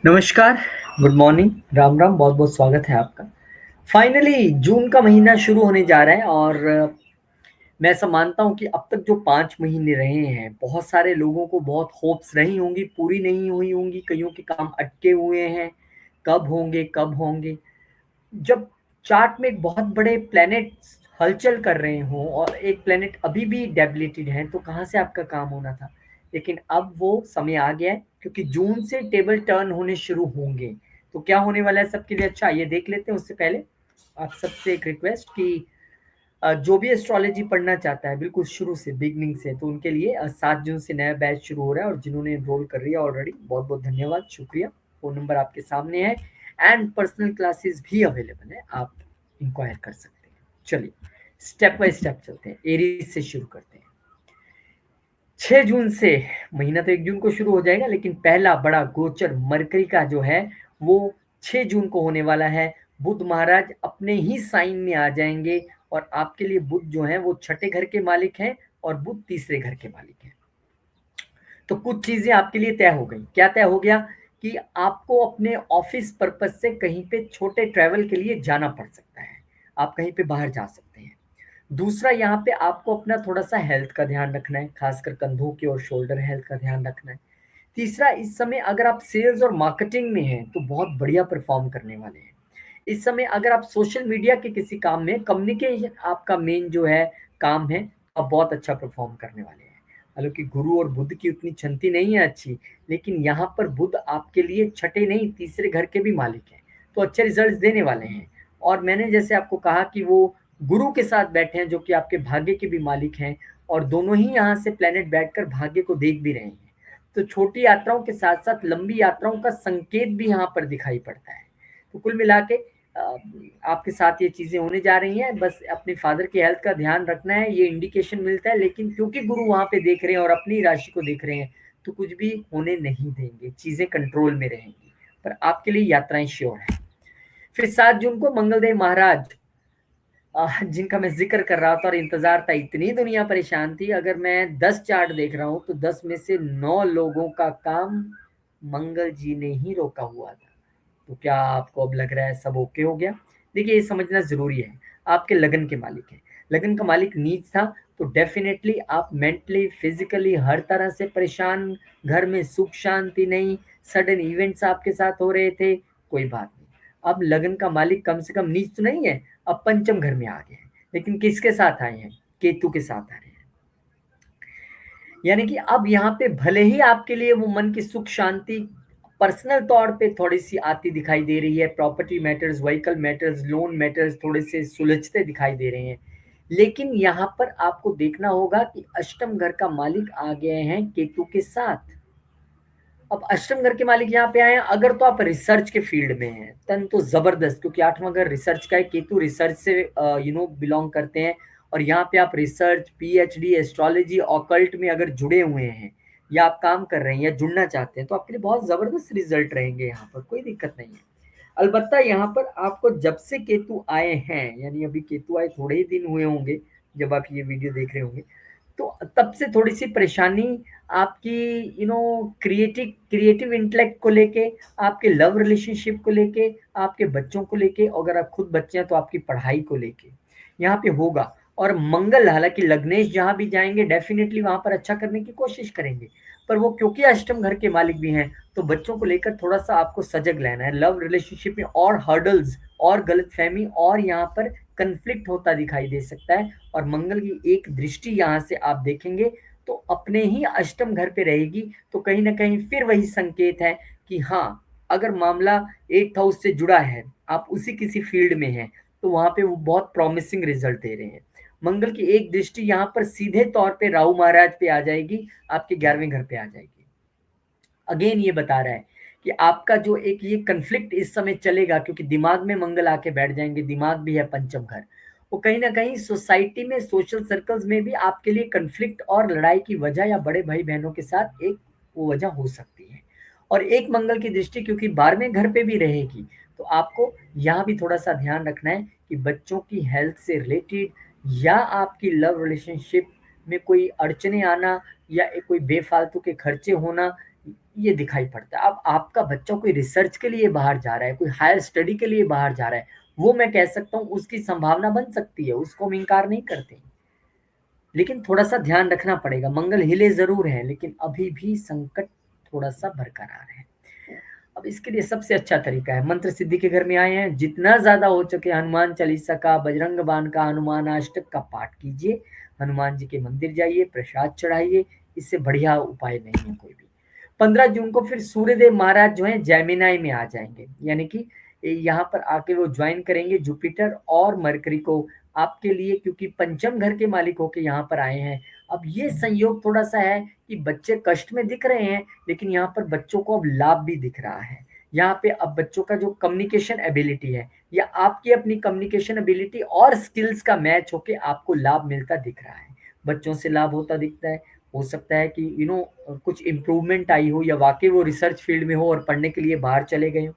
नमस्कार, good morning, Ram Ram, बहुत बहुत स्वागत है आपका। फाइनली जून का महीना शुरू होने जा रहा है और मैं ऐसा मानता हूँ कि अब तक जो 5 महीने रहे हैं, बहुत सारे लोगों को बहुत होप्स रही होंगी, पूरी नहीं हुई होंगी, कईयों के काम अटके हुए हैं, कब होंगे कब होंगे। जब चार्ट में एक बहुत बड़े प्लैनेट्स हलचल कर रहे हों और एक प्लैनेट अभी भी डेबिलिटेड है, तो कहाँ से आपका काम होना था। लेकिन अब वो समय आ गया है, क्योंकि जून से टेबल टर्न होने शुरू होंगे। तो क्या होने वाला है सबके लिए, अच्छा ये देख लेते हैं। उससे पहले आप सबसे एक रिक्वेस्ट कि जो भी एस्ट्रोलॉजी पढ़ना चाहता है बिल्कुल शुरू से बिगनिंग से, तो उनके लिए 7 जून से नया बैच शुरू हो रहा है और जिन्होंने एनरोल कर लिया ऑलरेडी, बहुत बहुत धन्यवाद, शुक्रिया। फ़ोन नंबर आपके सामने है एंड पर्सनल क्लासेस भी अवेलेबल है, आप इंक्वायर कर सकते हैं। चलिए स्टेप बाय स्टेप चलते हैं, एरीज से शुरू करते हैं। 6 जून से, महीना तो 1 जून को शुरू हो जाएगा, लेकिन पहला बड़ा गोचर मरकरी का जो है वो 6 जून को होने वाला है। बुध महाराज अपने ही साइन में आ जाएंगे और आपके लिए बुध जो है वो छठे घर के मालिक हैं और बुध तीसरे घर के मालिक हैं। तो कुछ चीजें आपके लिए तय हो गई। क्या तय हो गया कि आपको अपने ऑफिस पर्पज से कहीं पे छोटे ट्रैवल के लिए जाना पड़ सकता है, आप कहीं पे बाहर जा सकते हैं। दूसरा, यहाँ पे आपको अपना थोड़ा-सा हेल्थ का ध्यान रखना है, खासकर कंधों के और शोल्डर हेल्थ का ध्यान रखना है। तीसरा, इस समय अगर आप सेल्स और मार्केटिंग में हैं, तो बहुत बढ़िया परफ़ॉर्म करने वाले हैं। इस समय अगर आप सोशल मीडिया के किसी काम में, कम्युनिकेशन आपका मेन जो है काम है, आप बहुत अच्छा परफ़ॉर्म करने वाले हैं। हालाँकि गुरु और बुध की उतनी छंती नहीं है अच्छी, लेकिन यहाँ पर बुध आपके लिए छठे नहीं, तीसरे घर के भी मालिक हैं, तो अच्छे रिज़ल्ट्स देने वाले हैं। और मैंने जैसे आपको कहा कि वो गुरु के साथ बैठे हैं, जो कि आपके भाग्य के भी मालिक हैं, और दोनों ही यहाँ से प्लैनेट बैठकर भाग्य को देख भी रहे हैं। तो छोटी यात्राओं के साथ-साथ लंबी यात्राओं का संकेत भी यहाँ पर दिखाई पड़ता है। तो कुल मिला के आपके साथ ये चीज़ें होने जा रही हैं, बस अपने फादर की हेल्थ का ध्यान रखना है, ये इंडिकेशन मिलता है। लेकिन क्योंकि गुरु वहाँ पे देख रहे हैं और अपनी राशि को देख रहे हैं, तो कुछ भी होने नहीं देंगे, चीज़ें कंट्रोल में रहेंगी। पर आपके लिए यात्राएँ श्योर हैं। फिर 7 जून को मंगलदेव महाराज, जिनका मैं ज़िक्र कर रहा था और इंतज़ार था, इतनी दुनिया परेशान थी। अगर मैं 10 चार्ट देख रहा हूँ, तो 10 में से 9 लोगों का काम मंगल जी ने ही रोका हुआ था। तो क्या आपको अब लग रहा है सब ओके हो गया? देखिए, ये समझना ज़रूरी है, आपके लगन के मालिक हैं। लगन का मालिक नीच था, तो डेफ़िनेटली आप मेंटली, फ़िज़िकली हर तरह से परेशान, घर में सुख शांति नहीं, सडन इवेंट्स आपके साथ हो रहे थे, कोई बात नहीं। अब लगन का मालिक कम से कम नीच तो नहीं है, अब पंचम घर में आ गए हैं। लेकिन किसके साथ आए हैं? केतु के साथ आ रहे हैं। यानी कि अब यहाँ पे भले ही आपके लिए वो मन की सुख शांति पर्सनल तौर पे थोड़ी-सी आती दिखाई दे रही है, property matters, vehicle matters, loan matters थोड़े से सुलझते दिखाई दे रहे हैं। लेकिन यहाँ पर आपको देखना होगा कि अष्टम घर का मालिक आ गए हैं केतु के साथ। अब अष्टम घर के मालिक यहाँ पे आए हैं, अगर तो आप रिसर्च के फील्ड में हैं, तन तो ज़बरदस्त, क्योंकि 8वां घर रिसर्च का है, केतु रिसर्च से बिलॉन्ग करते हैं। और यहाँ पे आप रिसर्च, पीएचडी, एस्ट्रोलॉजी, ऑकल्ट में अगर जुड़े हुए हैं या आप काम कर रहे हैं या जुड़ना चाहते हैं, तो आपके लिए बहुत ज़बरदस्त रिज़ल्ट रहेंगे यहाँ पर, कोई दिक्कत नहीं है। अलबत्ता यहाँ पर आपको जब से केतु आए हैं, यानी अभी केतु आए थोड़े ही दिन हुए होंगे, जब आप ये वीडियो देख रहे होंगे, तो तब से थोड़ी-सी परेशानी आपकी क्रिएटिव क्रिएटिव इंटेलेक्ट को लेके, आपके लव रिलेशनशिप को लेके, आपके बच्चों को लेके, अगर आप खुद बच्चे हैं तो आपकी पढ़ाई को लेके, यहाँ पे होगा। और मंगल, हालाँकि लग्नेश जहाँ भी जाएँगे डेफ़िनेटली वहाँ पर अच्छा करने की कोशिश करेंगे। पर वो क्योंकि अष्टम घर के मालिक भी हैं, तो बच्चों को लेकर थोड़ा-सा आपको सजग रहना है। लव रिलेशनशिप में और हर्डल्स और गलतफ़हमी और यहाँ पर कॉन्फ्लिक्ट होता दिखाई दे सकता है। और मंगल की एक दृष्टि यहाँ से आप देखेंगे, तो अपने ही अष्टम घर पे रहेगी, तो कहीं न कहीं फिर वही संकेत है कि हाँ, अगर मामला 8th हाउस से जुड़ा है, आप उसी किसी फ़ील्ड में हैं, तो वहाँ पे वो बहुत प्रॉमिसिंग रिज़ल्ट दे रहे हैं। मंगल की एक दृष्टि यहाँ पर सीधे तौर पे राहु महाराज पे आ जाएगी, आपके 11वें घर पे आ जाएगी। अगेन ये बता रहा है कि आपका जो एक ये कॉन्फ्लिक्ट इस समय चलेगा, क्योंकि दिमाग में मंगल आके बैठ जाएँगे, दिमाग भी है पंचम घर। वो कहीं न कहीं सोसाइटी में, सोशल सर्कल्स में भी आपके लिए कॉन्फ्लिक्ट और लड़ाई की वजह, या बड़े भाई-बहनों के साथ एक वो वजह हो सकती है। और एक मंगल की दृष्टि क्योंकि 12वें घर पे भी रहेगी, तो आपको यहाँ भी थोड़ा-सा ध्यान रखना है कि बच्चों की हेल्थ से रिलेटेड या आपकी लव रिलेशनशिप में कोई अड़चनें आना, या कोई बेफ़ालतू के खर्चे होना, ये दिखाई पड़ता है। अब आपका बच्चा कोई रिसर्च के लिए बाहर जा रहा है, कोई हायर स्टडी के लिए बाहर जा रहा है, वो मैं कह सकता हूँ उसकी संभावना बन सकती है, उसको हम इनकार नहीं करते। लेकिन थोड़ा-सा ध्यान रखना पड़ेगा, मंगल हिले ज़रूर हैं, लेकिन अभी भी संकट थोड़ा-सा बरकरार है। अब इसके लिए सबसे अच्छा तरीका है, मंत्र सिद्धि के घर में आए हैं, जितना ज़्यादा हो सके हनुमान चालीसा का, बजरंग बाण का, हनुमान अष्टक का पाठ कीजिए, हनुमान जी के मंदिर जाइए, प्रसाद चढ़ाइए, इससे बढ़िया उपाय नहीं है कोई भी। 15 जून को फिर सूर्यदेव महाराज जो हैं जेमिनी में आ जाएँगे, यानी कि यहाँ पर आके वो जॉइन करेंगे जुपिटर और मरकरी को आपके लिए, क्योंकि पंचम घर के मालिक होके यहाँ पर आए हैं। अब ये संयोग थोड़ा-सा है कि बच्चे कष्ट में दिख रहे हैं, लेकिन यहाँ पर बच्चों को अब लाभ भी दिख रहा है। यहाँ पे अब बच्चों का जो कम्युनिकेशन एबिलिटी है या आपकी अपनी कम्युनिकेशन एबिलिटी और स्किल्स का मैच होके आपको लाभ मिलता दिख रहा है। बच्चों से लाभ होता दिखता है। हो सकता है कि कुछ इम्प्रूवमेंट आई हो या वाक़ई वो रिसर्च फील्ड में हो और पढ़ने के लिए बाहर चले गए हों।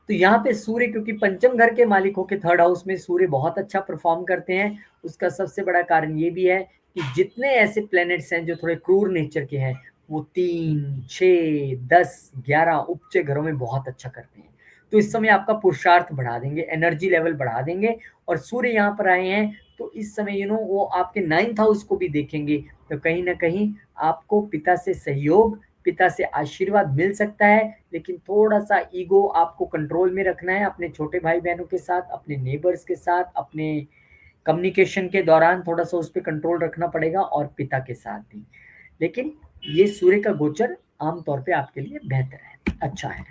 तो यहाँ पे सूर्य क्योंकि पंचम घर के मालिक होके थर्ड हाउस में सूर्य बहुत अच्छा परफॉर्म करते हैं। उसका सबसे बड़ा कारण ये भी है कि जितने ऐसे प्लैनेट्स हैं जो थोड़े क्रूर नेचर के हैं, वो 3, 6, 10, 11 उपचे घरों में बहुत अच्छा करते हैं। तो इस समय आपका पुरुषार्थ बढ़ा देंगे, एनर्जी लेवल बढ़ा देंगे और सूर्य यहाँ पर आए हैं, तो इस समय वो आपके 9th हाउस को भी देखेंगे, तो कहीं न कहीं आपको पिता से सहयोग, पिता से आशीर्वाद मिल सकता है, लेकिन थोड़ा-सा ईगो आपको कंट्रोल में रखना है अपने छोटे भाई-बहनों के साथ, अपने नेबर्स के साथ, अपने कम्युनिकेशन के दौरान थोड़ा-सा उस पे कंट्रोल रखना पड़ेगा और पिता के साथ भी। लेकिन ये सूर्य का गोचर आम तौर पे आपके लिए बेहतर है, अच्छा है।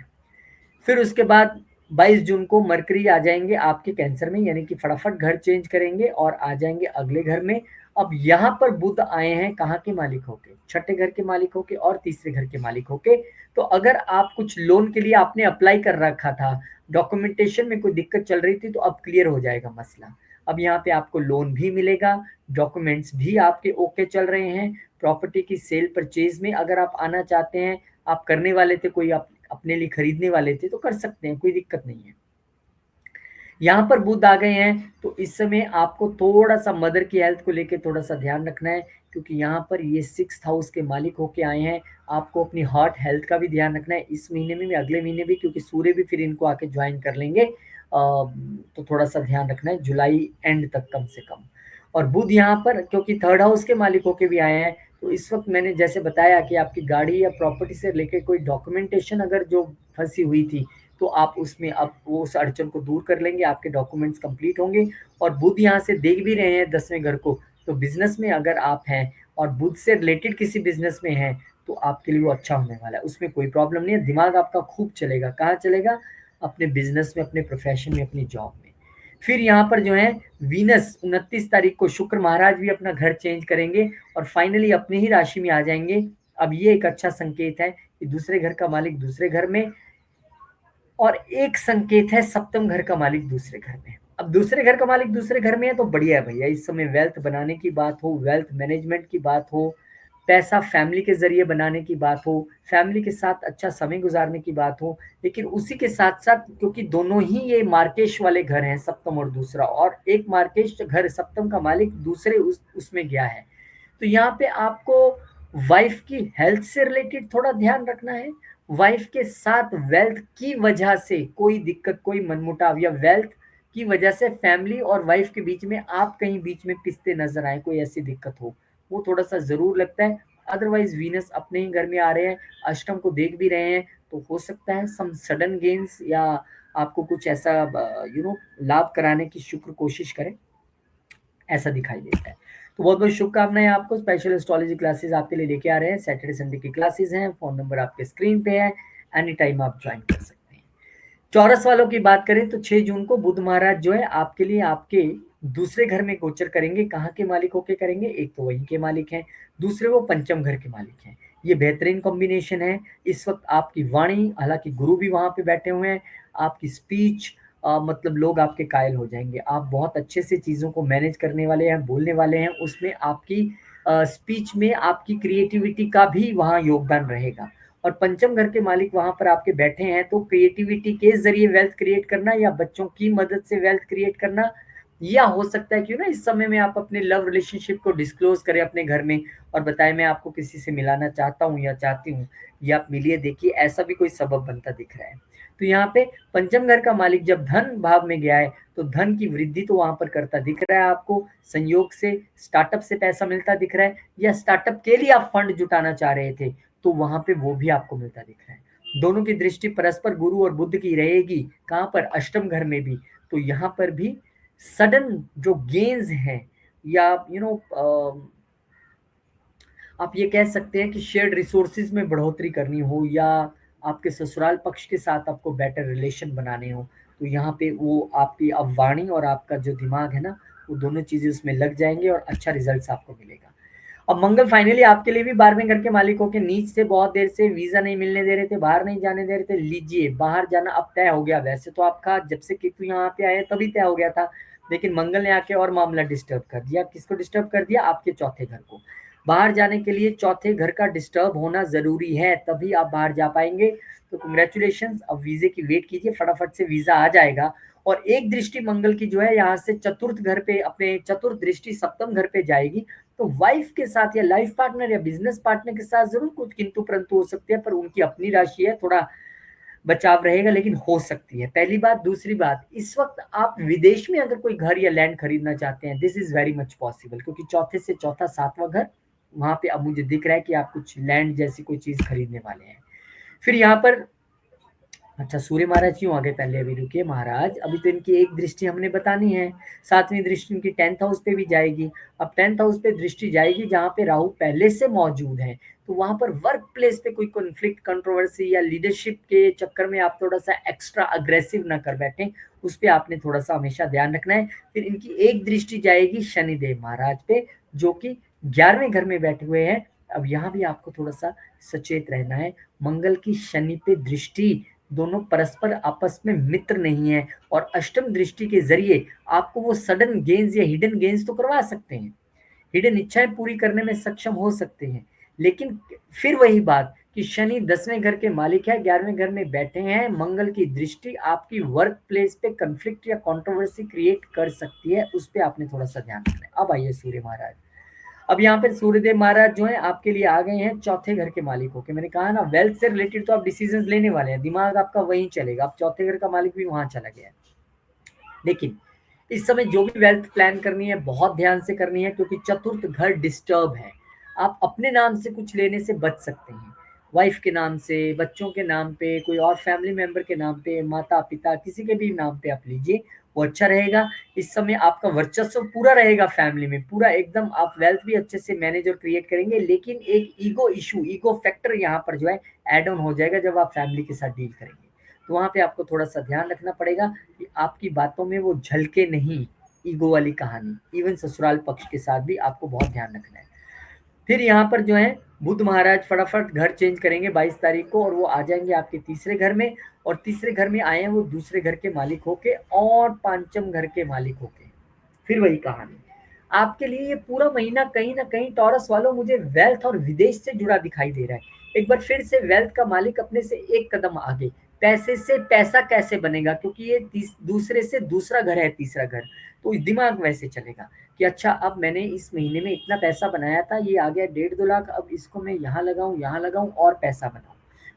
फिर उसके बाद 22 जून को मरकरी आ जाएँगे आपके कैंसर में, यानी कि फटाफट घर चेंज करेंगे और आ जाएँगे अगले घर में। अब यहाँ पर बुध आए हैं कहाँ के मालिक होके? छठे घर के मालिक होके और तीसरे घर के मालिक होके। तो अगर आप कुछ लोन के लिए आपने अप्लाई कर रखा था, डॉक्यूमेंटेशन में कोई दिक्कत चल रही थी, तो अब क्लियर हो जाएगा मसला। अब यहाँ पे आपको लोन भी मिलेगा, डॉक्यूमेंट्स भी आपके ओके चल रहे हैं, प्रॉपर्टी की सेल परचेज़ में अगर आप आना चाहते हैं, आप करने वाले थे, कोई आप अपने लिए खरीदने वाले थे, तो कर सकते हैं, कोई दिक्कत नहीं है। यहाँ पर बुध आ गए हैं, तो इस समय आपको थोड़ा-सा मदर की हेल्थ को लेके थोड़ा-सा ध्यान रखना है, क्योंकि यहाँ पर ये 6th हाउस के मालिक होके आए हैं। आपको अपनी हार्ट हेल्थ का भी ध्यान रखना है, इस महीने में भी, अगले महीने भी, क्योंकि सूर्य भी फिर इनको आके जॉइन कर लेंगे। तो थोड़ा-सा ध्यान रखना है जुलाई एंड तक कम से कम। और बुध यहाँ पर क्योंकि 3rd हाउस के मालिक होके भी आए हैं, तो इस वक़्त मैंने जैसे बताया कि आपकी गाड़ी या प्रॉपर्टी से रिलेटेड कोई डॉक्यूमेंटेशन अगर जो फँसी हुई थी, तो आप उसमें अब वो उस अड़चन को दूर कर लेंगे, आपके डॉक्यूमेंट्स कंप्लीट होंगे। और बुध यहाँ से देख भी रहे हैं 10वें घर को, तो बिज़नेस में अगर आप हैं और बुध से रिलेटेड किसी बिज़नेस में हैं, तो आपके लिए वो अच्छा होने वाला है, उसमें कोई प्रॉब्लम नहीं है, दिमाग आपका खूब चलेगा। कहाँ चलेगा? अपने बिज़नेस में, अपने प्रोफ़ेशन में, अपनी जॉब में। फिर यहाँ पर जो है वीनस 29 तारीख को शुक्र महाराज भी अपना घर चेंज करेंगे और फाइनली अपनी ही राशि में आ जाएँगे। अब ये एक अच्छा संकेत है कि दूसरे घर का मालिक दूसरे घर में, और एक संकेत है सप्तम घर का मालिक दूसरे घर में। अब दूसरे घर का मालिक दूसरे घर में है तो बढ़िया है भैया, इस समय वेल्थ बनाने की बात हो, वेल्थ मैनेजमेंट की बात हो, पैसा फैमिली के ज़रिए बनाने की बात हो, फैमिली के साथ अच्छा समय गुज़ारने की बात हो, लेकिन उसी के साथ-साथ क्योंकि दोनों ही ये मार्केश वाले घर हैं, सप्तम और दूसरा, और एक मार्केश घर सप्तम का मालिक दूसरे उसमें गया है। तो यहाँ पे आपको वाइफ की हेल्थ से रिलेटेड थोड़ा ध्यान रखना है। वाइफ के साथ वेल्थ की वजह से कोई दिक्कत, कोई मनमुटाव या वेल्थ की वजह से फैमिली और वाइफ के बीच में आप कहीं बीच में पिसते नज़र आएँ, कोई ऐसी दिक्कत हो, वो थोड़ा-सा ज़रूर लगता है। अदरवाइज़ वीनस अपने ही घर में आ रहे हैं, अष्टम को देख भी रहे हैं, तो हो सकता है सम सडन गेन्स या आपको कुछ ऐसा लाभ कराने की शुक्र कोशिश करें। ऐसा दिखाई देता है। तो बहुत-बहुत शुभकामनाएँ आपको, स्पेशल एस्ट्रोलॉजी क्लासेस आपके लिए लेके आ रहे हैं। सैटरडे, संडे की क्लासेस हैं, फ़ोन नंबर आपके स्क्रीन पे है, एनी टाइम आप जॉइन कर सकते हैं। चौरस वालों की बात करें तो 6 जून को बुध महाराज जो है आपके लिए आपके दूसरे घर में गोचर करेंगे। कहाँ के मालिक होके करेंगे? एक तो वहीं के मालिक हैं, दूसरे वो पंचम घर के मालिक हैं। ये बेहतरीन कॉम्बिनेशन है। इस वक़्त आपकी वाणी, हालाँकि गुरु भी वहाँ पे बैठे हुए हैं, आपकी स्पीच मतलब लोग आपके कायल हो जाएँगे। आप बहुत अच्छे से चीज़ों को मैनेज करने वाले हैं, बोलने वाले हैं, उसमें आपकी स्पीच में आपकी क्रिएटिविटी का भी वहाँ योगदान रहेगा। और पंचम घर के मालिक वहाँ पर आपके बैठे हैं, तो क्रिएटिविटी के ज़रिए वेल्थ क्रिएट करना या बच्चों की मदद से वेल्थ क्रिएट करना या हो सकता है क्यों ना इस समय में आप अपने लव रिलेशनशिप को डिस्क्लोज करें अपने घर में और बताएं मैं आपको किसी से मिलाना चाहता हूँ या चाहती हूँ, या आप मिलिए देखिए, ऐसा भी कोई सबब बनता दिख रहा है। तो यहाँ पे पंचम घर का मालिक जब धन भाव में गया है तो धन की वृद्धि तो वहां पर करता दिख रहा है आपको, संयोग से स्टार्टअप से पैसा मिलता दिख रहा है, या स्टार्टअप के लिए आप फंड जुटाना चाह रहे थे तो वहां पे वो भी आपको मिलता दिख रहा है। दोनों की दृष्टि परस्पर गुरु और बुध की रहेगी, कहाँ पर, अष्टम घर में भी। तो यहाँ पर भी सडन जो गेन्स हैं, या आप ये कह सकते हैं कि शेयर्ड रिसोर्सेज में बढ़ोतरी करनी हो, या आपके ससुराल पक्ष के साथ आपको बेटर रिलेशन बनाने हो, तो यहाँ पे वो आपकी अब वाणी और आपका जो दिमाग है ना, वो दोनों चीजें उसमें लग जाएंगे और अच्छा रिजल्ट आपको मिलेगा। अब मंगल फाइनली आपके लिए भी 12वें घर के मालिकों के नीच से बहुत देर से वीजा नहीं मिलने दे रहे थे, बाहर नहीं जाने दे रहे थे, लीजिए बाहर जाना अब तय हो गया। वैसे तो आपका जब से केतु यहाँ पे आए तभी तय हो गया था, लेकिन मंगल ने आके और मामला डिस्टर्ब कर दिया। किसको डिस्टर्ब कर दिया? आपके चौथे घर को। बाहर जाने के लिए चौथे घर का डिस्टर्ब होना जरूरी है, तभी आप बाहर जा पाएंगे। तो कंग्रेचुलेशन, अब वीजे की वेट कीजिए, फटाफट से वीजा आ जाएगा। और एक दृष्टि मंगल की जो है यहाँ से चतुर्थ घर पे, अपने चतुर्थ दृष्टि सप्तम घर पे जाएगी। तो वाइफ के साथ या लाइफ पार्टनर या बिजनेस पार्टनर के साथ जरूर कुछ किंतु परंतु हो सकते हैं, पर उनकी अपनी राशि है, थोड़ा बचाव रहेगा, लेकिन हो सकती है। पहली बात। दूसरी बात, इस वक्त आप विदेश में अगर कोई घर या लैंड खरीदना चाहते हैं, this is very much possible, क्योंकि चौथे से चौथा सातवां घर वहां पे अब मुझे दिख रहा है कि आप कुछ लैंड जैसी कोई चीज खरीदने वाले हैं। फिर यहाँ पर, अच्छा सूर्य महाराज क्यों आ गए? पहले अभी रुकिए महाराज, अभी तो इनकी एक दृष्टि हमने बतानी है। सातवीं दृष्टि इनकी 10th हाउस पे भी जाएगी। अब 10th हाउस पे दृष्टि जाएगी जहां पे राहु पहले से मौजूद है, तो वहां पर वर्क प्लेस पे कोई कॉन्फ्लिक्ट, कंट्रोवर्सी या लीडरशिप के चक्कर में आप थोड़ा सा एक्स्ट्रा अग्रेसिव ना कर बैठे, उस पर आपने थोड़ा सा हमेशा ध्यान रखना है। फिर इनकी एक दृष्टि जाएगी शनिदेव महाराज पे, जो कि 11वें घर में बैठे हुए हैं। अब यहाँ भी आपको थोड़ा सा सचेत रहना है। मंगल की शनि पे दृष्टि, दोनों परस्पर आपस में मित्र नहीं है, और अष्टम दृष्टि के जरिए आपको वो सडन गेन्स या हिडन गेन्स तो करवा सकते हैं, हिडन इच्छाएं पूरी करने में सक्षम हो सकते हैं, लेकिन फिर वही बात कि शनि 10वें घर के मालिक है, 11वें घर में बैठे हैं, मंगल की दृष्टि आपकी वर्क प्लेस पे कंफ्लिक्ट या कंट्रोवर्सी क्रिएट कर सकती है, उस पर आपने थोड़ा सा ध्यान रखना है। अब आइए सूर्य महाराज। अब यहाँ पे सूर्यदेव महाराज जो है आपके लिए आ गए हैं चौथे घर के मालिक होके। मैंने कहा ना, वेल्थ से रिलेटेड तो आप डिसीजंस लेने वाले हैं, दिमाग आपका वहीं चलेगा। अब चौथे घर का मालिक भी वहां चला गया है, लेकिन इस समय जो भी वेल्थ प्लान करनी है बहुत ध्यान से करनी है, क्योंकि चतुर्थ घर डिस्टर्ब है। आप अपने नाम से कुछ लेने से बच सकते हैं, वाइफ के नाम से, बच्चों के नाम पे, कोई और फैमिली मेंबर के नाम पे, माता पिता किसी के भी नाम पे आप लीजिए, वो अच्छा रहेगा। इस समय आपका वर्चस्व पूरा रहेगा फैमिली में, पूरा एकदम, आप वेल्थ भी अच्छे से मैनेज और क्रिएट करेंगे, लेकिन एक ईगो इशू, ईगो फैक्टर यहाँ पर जो है एड ऑन हो जाएगा जब आप फैमिली के साथ डील करेंगे। तो वहां पे आपको थोड़ा सा ध्यान रखना पड़ेगा कि आपकी बातों में वो झलके नहीं, ईगो वाली कहानी। इवन ससुराल पक्ष के साथ भी आपको बहुत ध्यान रखना है। फिर यहाँ पर जो है बुध महाराज फटाफट घर चेंज करेंगे 22 तारीख को, और वो आ जाएंगे आपके तीसरे घर में, और तीसरे घर में आए हैं वो दूसरे घर के मालिक होके और पंचम घर के मालिक होके। फिर वही कहानी आपके लिए ये पूरा महीना कहीं ना कहीं टॉरस वालों मुझे वेल्थ और विदेश से जुड़ा दिखाई दे रहा है। एक बार फिर से वेल्थ का मालिक अपने से एक कदम आगे, पैसे से पैसा कैसे बनेगा, क्योंकि ये दूसरे से दूसरा घर है, तीसरा घर। तो दिमाग वैसे चलेगा कि अच्छा अब मैंने इस महीने में इतना पैसा बनाया था, ये आ गया 1.5-2 लाख, अब इसको मैं यहाँ लगाऊं और पैसा बनाऊं।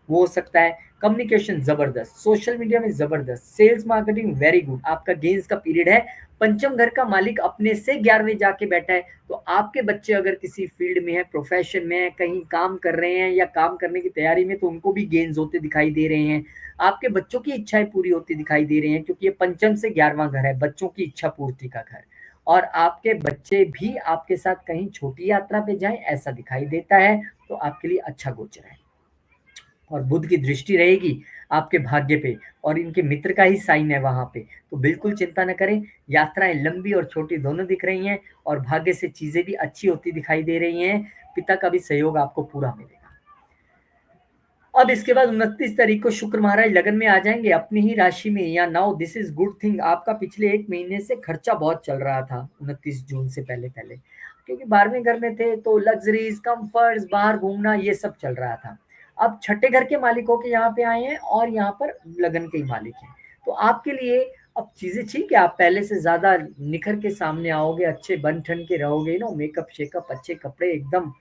वो हो सकता है। कम्युनिकेशन जबरदस्त, सोशल मीडिया में जबरदस्त, सेल्स मार्केटिंग वेरी गुड, आपका गेंस का पीरियड है। पंचम घर का मालिक अपने से 11वें जाके बैठा है, तो आपके बच्चे अगर किसी फील्ड में है, प्रोफेशन में है, कहीं काम कर रहे हैं या काम करने की तैयारी में, तो उनको भी गेन्स होते दिखाई दे रहे हैं। आपके बच्चों की इच्छाएं पूरी होती दिखाई दे रही हैं, क्योंकि ये पंचम से 11वां घर है, बच्चों की इच्छा पूर्ति का घर। और आपके बच्चे भी आपके साथ कहीं छोटी यात्रा पे जाएं ऐसा दिखाई देता है, तो आपके लिए अच्छा गोचर है। और बुध की दृष्टि रहेगी आपके भाग्य पे, और इनके मित्र का ही साइन है वहां पे, तो बिल्कुल चिंता न करें। यात्राएं लंबी और छोटी दोनों दिख रही हैं, और भाग्य से चीजें भी अच्छी होती दिखाई दे रही हैं। पिता का भी सहयोग आपको पूरा मिलेगा। अब इसके बाद 29 तारीख को शुक्र महाराज लगन में आ जाएंगे अपनी ही राशि में, या now this is good thing. आपका पिछले एक महीने से खर्चा बहुत चल रहा था 29 जून से पहले पहले, क्योंकि 12वें घर में थे तो लग्जरीज, कंफर्ट्स, बाहर घूमना ये सब चल रहा था। अब छठे घर के मालिकों के यहाँ पे आए हैं और यहाँ पर लगन के ही मालिक हैं, तो आपके लिए अब चीजें ठीक है, आप पहले से ज्यादा निखर के सामने आओगे, अच्छे बन ठन के रहोगे, मेकअप शेकअप, अच्छे कपड़े एकदम,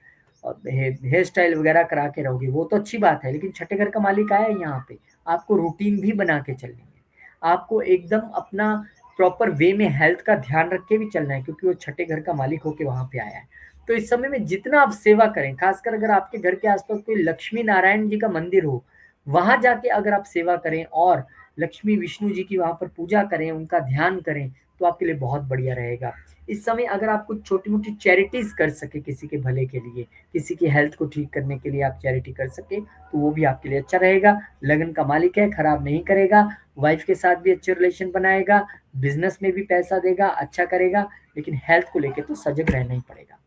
और हेयर स्टाइल वगैरह करा के रहोगे, वो तो अच्छी बात है। लेकिन छठे घर का मालिक आया है यहाँ पे, आपको रूटीन भी बना के चलनी है, आपको एकदम अपना प्रॉपर वे में हेल्थ का ध्यान रख के भी चलना है, क्योंकि वो छठे घर का मालिक होके वहां पे आया है। तो इस समय में जितना आप सेवा करें, खासकर अगर आपके घर के आसपास कोई लक्ष्मी नारायण जी का मंदिर हो, वहां जाके अगर आप सेवा करें और लक्ष्मी विष्णु जी की वहां पर पूजा करें, उनका ध्यान करें, तो आपके लिए बहुत बढ़िया रहेगा। इस समय अगर आप कुछ छोटी मोटी चैरिटीज कर सके किसी के भले के लिए, किसी की हेल्थ को ठीक करने के लिए आप चैरिटी कर सके, तो वो भी आपके लिए अच्छा रहेगा। लगन का मालिक है, खराब नहीं करेगा, वाइफ के साथ भी अच्छे रिलेशन बनाएगा, बिजनेस में भी पैसा देगा, अच्छा करेगा। लेकिन हेल्थ को लेके तो सजग रहना ही पड़ेगा।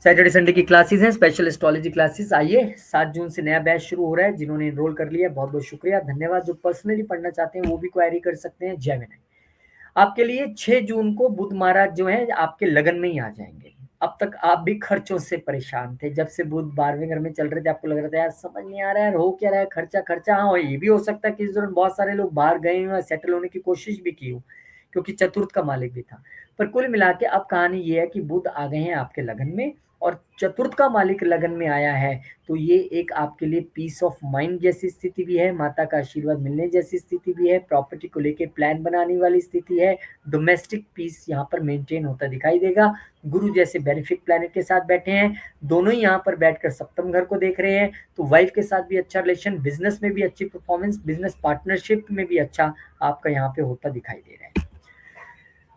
सैटरडे संडे की क्लासेस हैं, स्पेशल एस्ट्रोलॉजी क्लासेस। आइए, 7 जून से नया बैच शुरू हो रहा है। जिन्होंने एनरोल कर लिया बहुत बहुत शुक्रिया, धन्यवाद। जो पर्सनली पढ़ना चाहते हैं वो भी क्वेरी कर सकते हैं। जय विनय। आपके लिए 6 जून को बुध महाराज जो है आपके लगन में ही आ जाएंगे। अब तक आप भी खर्चों से परेशान थे, जब से बुध 12वें घर में चल रहे थे, आपको लग रहा था यार समझ नहीं आ रहा है हो क्या रहा है, खर्चा खर्चा। हाँ, और ये भी हो सकता है कि इस दौरान बहुत सारे लोग बाहर गए हो, सेटल होने की कोशिश भी की हो, क्योंकि चतुर्थ का मालिक भी था। पर कुल मिला के अब कहानी ये है कि बुध आ गए हैं आपके लगन में, और चतुर्थ का मालिक लगन में आया है, तो ये एक आपके लिए पीस ऑफ माइंड जैसी स्थिति भी है, माता का आशीर्वाद मिलने जैसी स्थिति भी है, प्रॉपर्टी को लेके प्लान बनाने वाली स्थिति है, डोमेस्टिक पीस यहाँ पर मेंटेन होता दिखाई देगा। गुरु जैसे बेनिफिक प्लैनेट के साथ बैठे हैं, दोनों ही यहाँ पर बैठकर सप्तम घर को देख रहे हैं, तो वाइफ के साथ भी अच्छा रिलेशन, बिजनेस में भी अच्छी परफॉर्मेंस, बिजनेस पार्टनरशिप में भी अच्छा आपका यहाँ पे होता दिखाई दे रहा है।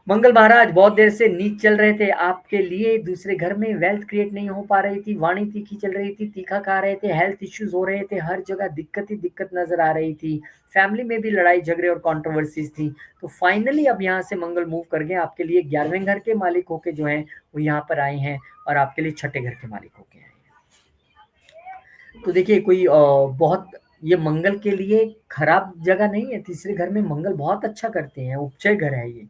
मंगल महाराज बहुत देर से नीच चल रहे थे आपके लिए, दूसरे घर में वेल्थ क्रिएट नहीं हो पा रही थी, वाणी तीखी चल रही थी, तीखा खा रहे थे, हेल्थ इश्यूज हो रहे थे, हर जगह दिक्कत ही दिक्कत नजर आ रही थी, फैमिली में भी लड़ाई झगड़े और कंट्रोवर्सीज थी। तो फाइनली अब यहाँ से मंगल मूव कर गए आपके लिए, 11वें घर के मालिक होके जो है वो यहाँ पर आए हैं, और आपके लिए छठे घर के मालिक होके आए हैं। तो देखिए कोई बहुत, ये मंगल के लिए खराब जगह नहीं है, तीसरे घर में मंगल बहुत अच्छा करते हैं, उपचय घर है ये।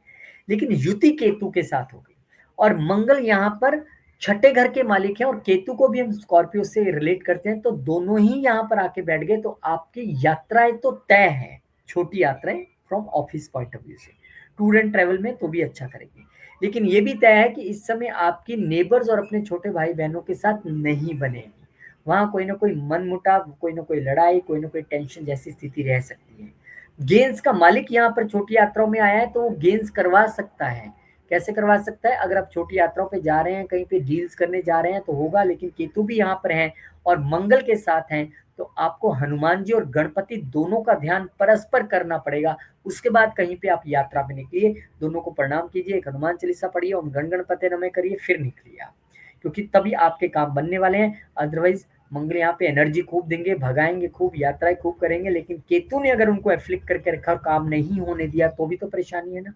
लेकिन युति केतु के साथ हो गई, और मंगल यहाँ पर छठे घर के मालिक हैं, और केतु को भी हम स्कॉर्पियो से रिलेट करते हैं, तो दोनों ही यहाँ पर आके बैठ गए। तो आपकी यात्राएं तो तय है, छोटी यात्राएं from office point of view से, टूर एंड ट्रेवल में तो भी अच्छा करेंगे। लेकिन ये भी तय है कि इस समय आपकी नेबर्स और अपने छोटे भाई बहनों के साथ नहीं बनेगी, वहां कोई ना कोई मनमुटाव, कोई ना कोई लड़ाई, कोई ना कोई टेंशन जैसी स्थिति रह सकती है। गेंस का मालिक यहाँ पर छोटी यात्राओं में आया है, तो वो गेंस करवा सकता है। कैसे करवा सकता है? अगर आप छोटी यात्राओं पे जा रहे हैं, कहीं पे डील्स करने जा रहे हैं तो होगा, लेकिन केतु भी यहाँ पर हैं और मंगल के साथ हैं, तो आपको हनुमान जी और गणपति दोनों का ध्यान परस्पर करना पड़ेगा। उसके बाद कहीं पे आप यात्रा में निकलिए, दोनों को प्रणाम कीजिए, एक हनुमान चालीसा पढ़िए और गण गणपति नमः करिए, फिर निकलिए आप, क्योंकि तभी आपके काम बनने वाले हैं। अदरवाइज मंगल यहाँ पे एनर्जी खूब देंगे, भगाएंगे खूब, यात्राएं खूब करेंगे, लेकिन केतु ने अगर उनको एफ्लिक्ट करके रखा, काम नहीं होने दिया, तो भी तो परेशानी है ना।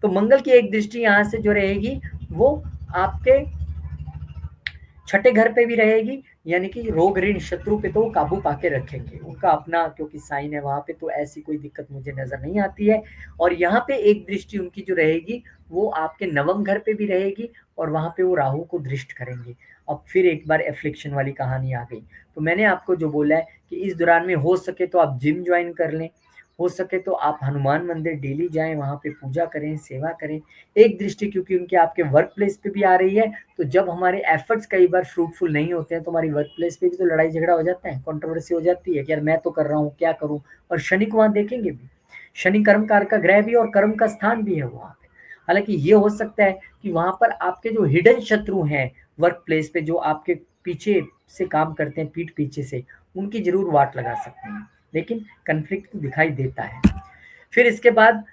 तो मंगल की एक दृष्टि यहाँ से जो रहेगी वो आपके छठे घर पे भी रहेगी, यानी कि रोग ऋण शत्रु पे तो वो काबू पाके रखेंगे, उनका अपना क्योंकि साइन है वहां पे, तो ऐसी कोई दिक्कत मुझे नजर नहीं आती है। और यहाँ पे एक दृष्टि उनकी जो रहेगी वो आपके नवम घर पे भी रहेगी, और वहां पे वो राहु को दृष्ट करेंगे। अब फिर एक बार एफ्लिक्शन वाली कहानी आ गई। तो मैंने आपको जो बोला है कि इस दौरान में हो सके तो आप जिम ज्वाइन कर लें, हो सके तो आप हनुमान मंदिर डेली जाएं, वहां पे पूजा करें, सेवा करें। एक दृष्टि क्योंकि उनके आपके वर्क प्लेस पे भी आ रही है, तो जब हमारे एफर्ट्स कई बार फ्रूटफुल नहीं होते हैं, तो हमारी वर्क प्लेस पे भी तो लड़ाई झगड़ा हो जाता है, कंट्रोवर्सी हो जाती है कि यार मैं तो कर रहा हूँ क्या करूँ। और शनि को वहां देखेंगे भी, शनि कर्म कार का ग्रह भी और कर्म का स्थान भी है वहां पे। हालांकि ये हो सकता है कि वहां पर आपके जो हिडन शत्रु हैं वर्क प्लेस पे, जो आपके पीछे से काम करते हैं, पीठ पीछे से, उनकी जरूर वाट लगा सकते हैं, लेकिन कन्फ्लिक्ट तो दिखाई देता है। फिर इसके बाद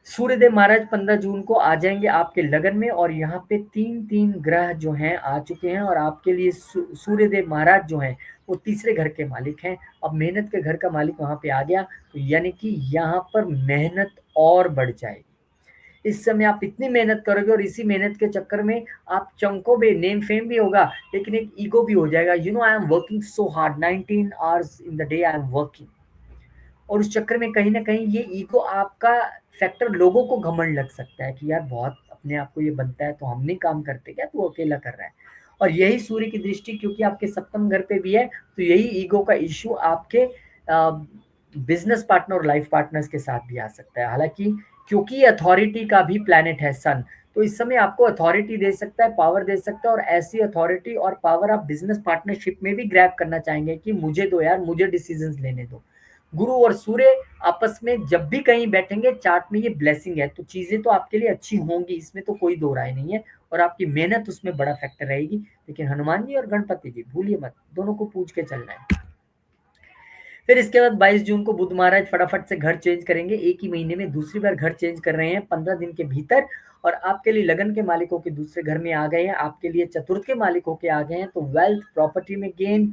सूर्यदेव महाराज 15 जून को आ जाएंगे आपके लगन में, और यहाँ पे तीन तीन ग्रह जो हैं आ चुके हैं, और आपके लिए सूर्यदेव महाराज जो हैं वो तीसरे घर के मालिक हैं। अब मेहनत के घर का मालिक वहां पे आ गया, तो यानी कि यहाँ पर मेहनत और बढ़ जाएगी। इस समय आप इतनी मेहनत करोगे, और इसी मेहनत के चक्कर में आप चमकोगे, नेम फेम भी होगा, लेकिन एक ईगो भी हो जाएगा। I am working so hard, 19 hours in the day I am working, और उस चक्कर में कहीं ना कहीं ये ईगो आपका फैक्टर, लोगों को घमंड लग सकता है कि यार बहुत अपने आप को ये बनता है, तो हम नहीं काम करते क्या, तू अकेला कर रहा है। और यही सूर्य की दृष्टि क्योंकि आपके सप्तम घर पे भी है, तो यही ईगो का इश्यू आपके बिजनेस पार्टनर और लाइफ पार्टनर्स के साथ भी आ सकता है। हालांकि क्योंकि अथॉरिटी का भी प्लैनेट है सन, तो इस समय आपको अथॉरिटी दे सकता है, पावर दे सकता है, और ऐसी अथॉरिटी और पावर आप बिजनेस पार्टनरशिप में भी ग्रैब करना चाहेंगे कि मुझे दो यार, मुझे डिसीजंस लेने दो। गुरु और सूर्य आपस में जब भी कहीं बैठेंगे चार्ट में, ये ब्लेसिंग है, तो चीजें तो आपके लिए अच्छी होंगी, इसमें तो कोई दो राय नहीं है, और आपकी मेहनत उसमें बड़ा फैक्टर रहेगी। लेकिन हनुमान जी और गणपति जी भूलिए मत, दोनों को पूछ के चलना है। फिर इसके बाद 22 जून को बुध महाराज फटाफट से घर चेंज करेंगे। एक ही महीने में दूसरी बार घर चेंज कर रहे हैं 15 दिन के भीतर, और आपके लिए लगन के मालिकों के दूसरे घर में आ गए हैं, आपके लिए चतुर्थ के मालिकों के आ गए हैं। तो वेल्थ, प्रॉपर्टी में गेन,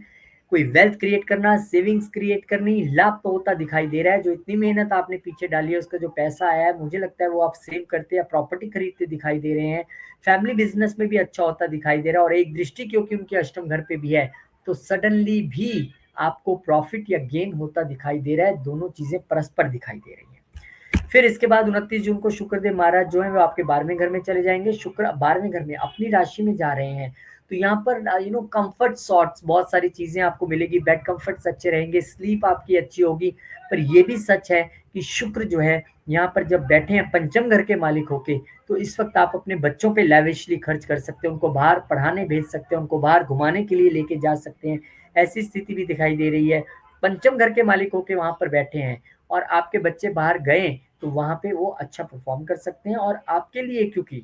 कोई वेल्थ क्रिएट करना, सेविंग्स क्रिएट करनी, लाभ तो होता दिखाई दे रहा है। जो इतनी मेहनत आपने पीछे डाली है उसका जो पैसा आया है, मुझे लगता है वो आप सेव करते या प्रॉपर्टी खरीदते दिखाई दे रहे हैं। फैमिली बिजनेस में भी अच्छा होता दिखाई दे रहा है, और एक दृष्टि क्योंकि उनके अष्टम घर पे भी है, तो सडनली भी आपको प्रॉफिट या गेन होता दिखाई दे रहा है। दोनों चीजें परस्पर दिखाई दे रही हैं। फिर इसके बाद 29 जून को शुक्रदेव महाराज जो है वो आपके 12वें घर में चले जाएंगे। शुक्र 12वें घर में अपनी राशि में जा रहे हैं, तो यहाँ पर कंफर्ट सॉर्ट्स बहुत सारी चीजें आपको मिलेगी। बेड कंफर्ट्स अच्छे रहेंगे, स्लीप आपकी अच्छी होगी। पर ये भी सच है कि शुक्र जो है यहाँ पर जब बैठे हैं पंचम घर के मालिक होके, तो इस वक्त आप अपने बच्चों पे लैविशली खर्च कर सकते हैं, उनको बाहर पढ़ाने भेज सकते हैं, उनको बाहर घुमाने के लिए लेके जा सकते हैं। ऐसी स्थिति भी दिखाई दे रही है। पंचम घर के मालिक होके वहां पर बैठे हैं, और आपके बच्चे बाहर गए तो वहां पे वो अच्छा परफॉर्म कर सकते हैं। और आपके लिए, क्योंकि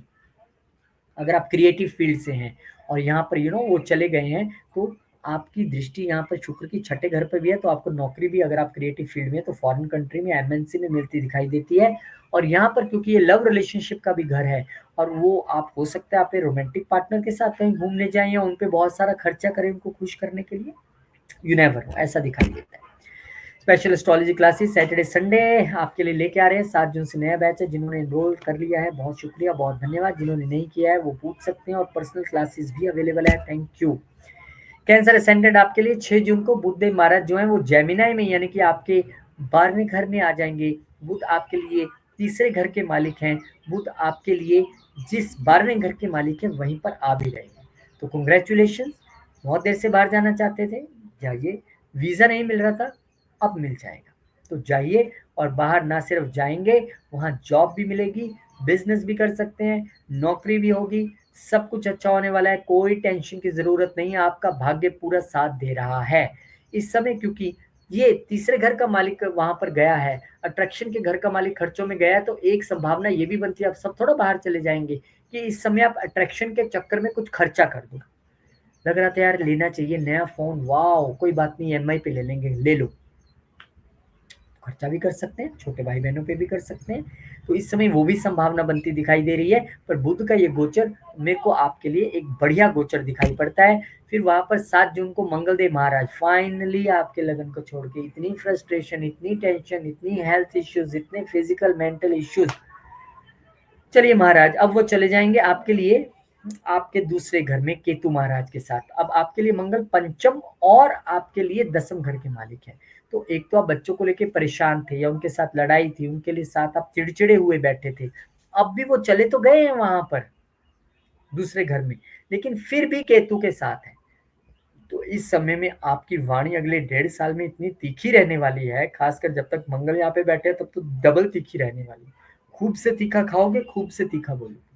अगर आप क्रिएटिव फील्ड से हैं और यहाँ पर वो चले गए हैं, तो आपकी दृष्टि यहाँ पर शुक्र की छठे घर पर भी है, तो आपको नौकरी भी, अगर आप क्रिएटिव फील्ड में है, तो फॉरेन कंट्री में एमएनसी में मिलती दिखाई देती है। और यहाँ पर क्योंकि ये लव रिलेशनशिप का भी घर है, और वो आप हो सकता है अपने रोमांटिक पार्टनर के साथ कहीं घूमने जाएं या उन पे बहुत सारा खर्चा करें उनको खुश करने के लिए, यू नेवर नो, ऐसा दिखाई देता है। Special astrology classes Saturday Sunday आपके लिए लेके आ रहे हैं। 7 जून से नया बैच है, जिन्होंने एनरोल कर लिया है बहुत शुक्रिया, बहुत धन्यवाद। जिन्होंने नहीं किया है वो पूछ सकते हैं, और पर्सनल क्लासेस भी अवेलेबल है। Thank you. कैंसर असेंडेंट आपके लिए 6 जून को बुधदेव महाराज जो है वो जेमिनाई में, यानी कि आपके 12वें घर में आ जाएंगे। बुध आपके लिए तीसरे घर के मालिक हैं। बुध आपके लिए जिस 12वें घर के मालिक हैं वहीं पर आ भी रहेंगे। तो कंग्रेचुलेशन, बहुत देर से बाहर जाना चाहते थे, जाइए। वीजा नहीं मिल रहा था, अब मिल जाएगा, तो जाइए। और बाहर ना सिर्फ जाएंगे, वहाँ जॉब भी मिलेगी, बिजनेस भी कर सकते हैं, नौकरी भी होगी, सब कुछ अच्छा होने वाला है। कोई टेंशन की जरूरत नहीं है, आपका भाग्य पूरा साथ दे रहा है इस समय। क्योंकि ये तीसरे घर का मालिक वहां पर गया है, अट्रैक्शन के घर का मालिक खर्चों में गया है, तो एक संभावना ये भी बनती है आप सब थोड़ा बाहर चले जाएंगे कि इस समय आप अट्रैक्शन के चक्कर में कुछ खर्चा कर दो। लग रहा था यार लेना चाहिए नया फोन, वाह कोई बात नहीं, ईएमआई पे ले लेंगे, ले लो। खर्चा भी कर सकते हैं, छोटे भाई बहनों पे भी कर सकते हैं, तो इस समय वो भी संभावना बनती दिखाई दे रही है। पर बुध का ये गोचर मेरे को आपके लिए एक बढ़िया गोचर दिखाई पड़ता है। फिर वहां पर 7 जून को मंगलदेव महाराज फाइनली आपके लगन को छोड़ के, इतनी फ्रस्ट्रेशन, इतनी टेंशन, इतनी हेल्थ इश्यूज, इतने फिजिकल मेंटल इश्यूज, चलिए महाराज अब वो चले जाएंगे आपके लिए आपके दूसरे घर में केतु महाराज के साथ। अब आपके लिए मंगल पंचम और आपके लिए 10वें घर के मालिक हैं। तो एक तो आप बच्चों को लेके परेशान थे या उनके साथ लड़ाई थी, उनके लिए साथ आप चिड़चिड़े हुए बैठे थे, अब भी वो चले तो गए हैं वहां पर दूसरे घर में, लेकिन फिर भी केतु के साथ है। तो इस समय में आपकी वाणी अगले 1.5 साल में इतनी तीखी रहने वाली है, खासकर जब तक मंगल यहाँ पे बैठे हैं तब तो डबल तीखी रहने वाली है। खूब से तीखा खाओगे, खूब से तीखा बोलोगे,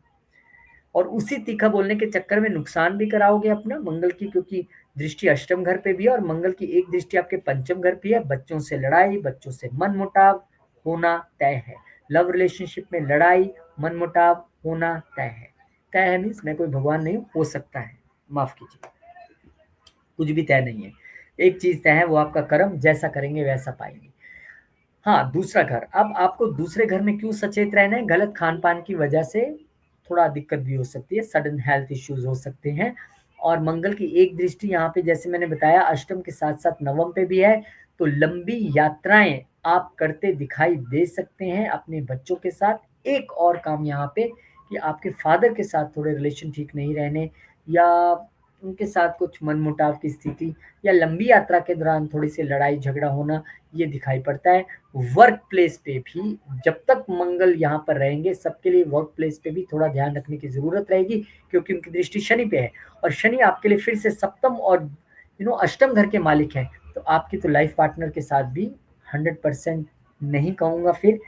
और उसी तीखा बोलने के चक्कर में नुकसान भी कराओगे अपना मंगल की, क्योंकि दृष्टि अष्टम घर पे भी है और मंगल की एक दृष्टि आपके पंचम घर पे है। बच्चों से लड़ाई, बच्चों से मनमुटाव होना तय है। लव रिलेशनशिप में लड़ाई, मनमुटाव होना तय है। तय है मीन्स मैं कोई भगवान नहीं हूँ, हो सकता है, माफ कीजिए, कुछ भी तय नहीं है। एक चीज तय है, वो आपका कर्म, जैसा करेंगे वैसा पाएंगे। हाँ, दूसरा घर, अब आपको दूसरे घर में क्यों सचेत रहना है, गलत खान पान की वजह से थोड़ा दिक्कत भी हो सकती है, सडन हेल्थ इश्यूज हो सकते हैं। और मंगल की एक दृष्टि यहाँ पे जैसे मैंने बताया अष्टम के साथ साथ नवम पे भी है, तो लंबी यात्राएं आप करते दिखाई दे सकते हैं अपने बच्चों के साथ। एक और काम यहाँ पे कि आपके फादर के साथ थोड़े रिलेशन ठीक नहीं रहने, या उनके साथ कुछ मनमुटाव की स्थिति, या लंबी यात्रा के दौरान थोड़ी सी लड़ाई झगड़ा होना, ये दिखाई पड़ता है। वर्क प्लेस पे भी जब तक मंगल यहाँ पर रहेंगे, सबके लिए वर्क प्लेस पे भी थोड़ा ध्यान रखने की जरूरत रहेगी, क्योंकि उनकी दृष्टि शनि पे है, और शनि आपके लिए फिर से सप्तम और अष्टम घर के मालिक हैं। तो आपकी तो लाइफ पार्टनर के साथ भी 100% नहीं कहूँगा फिर,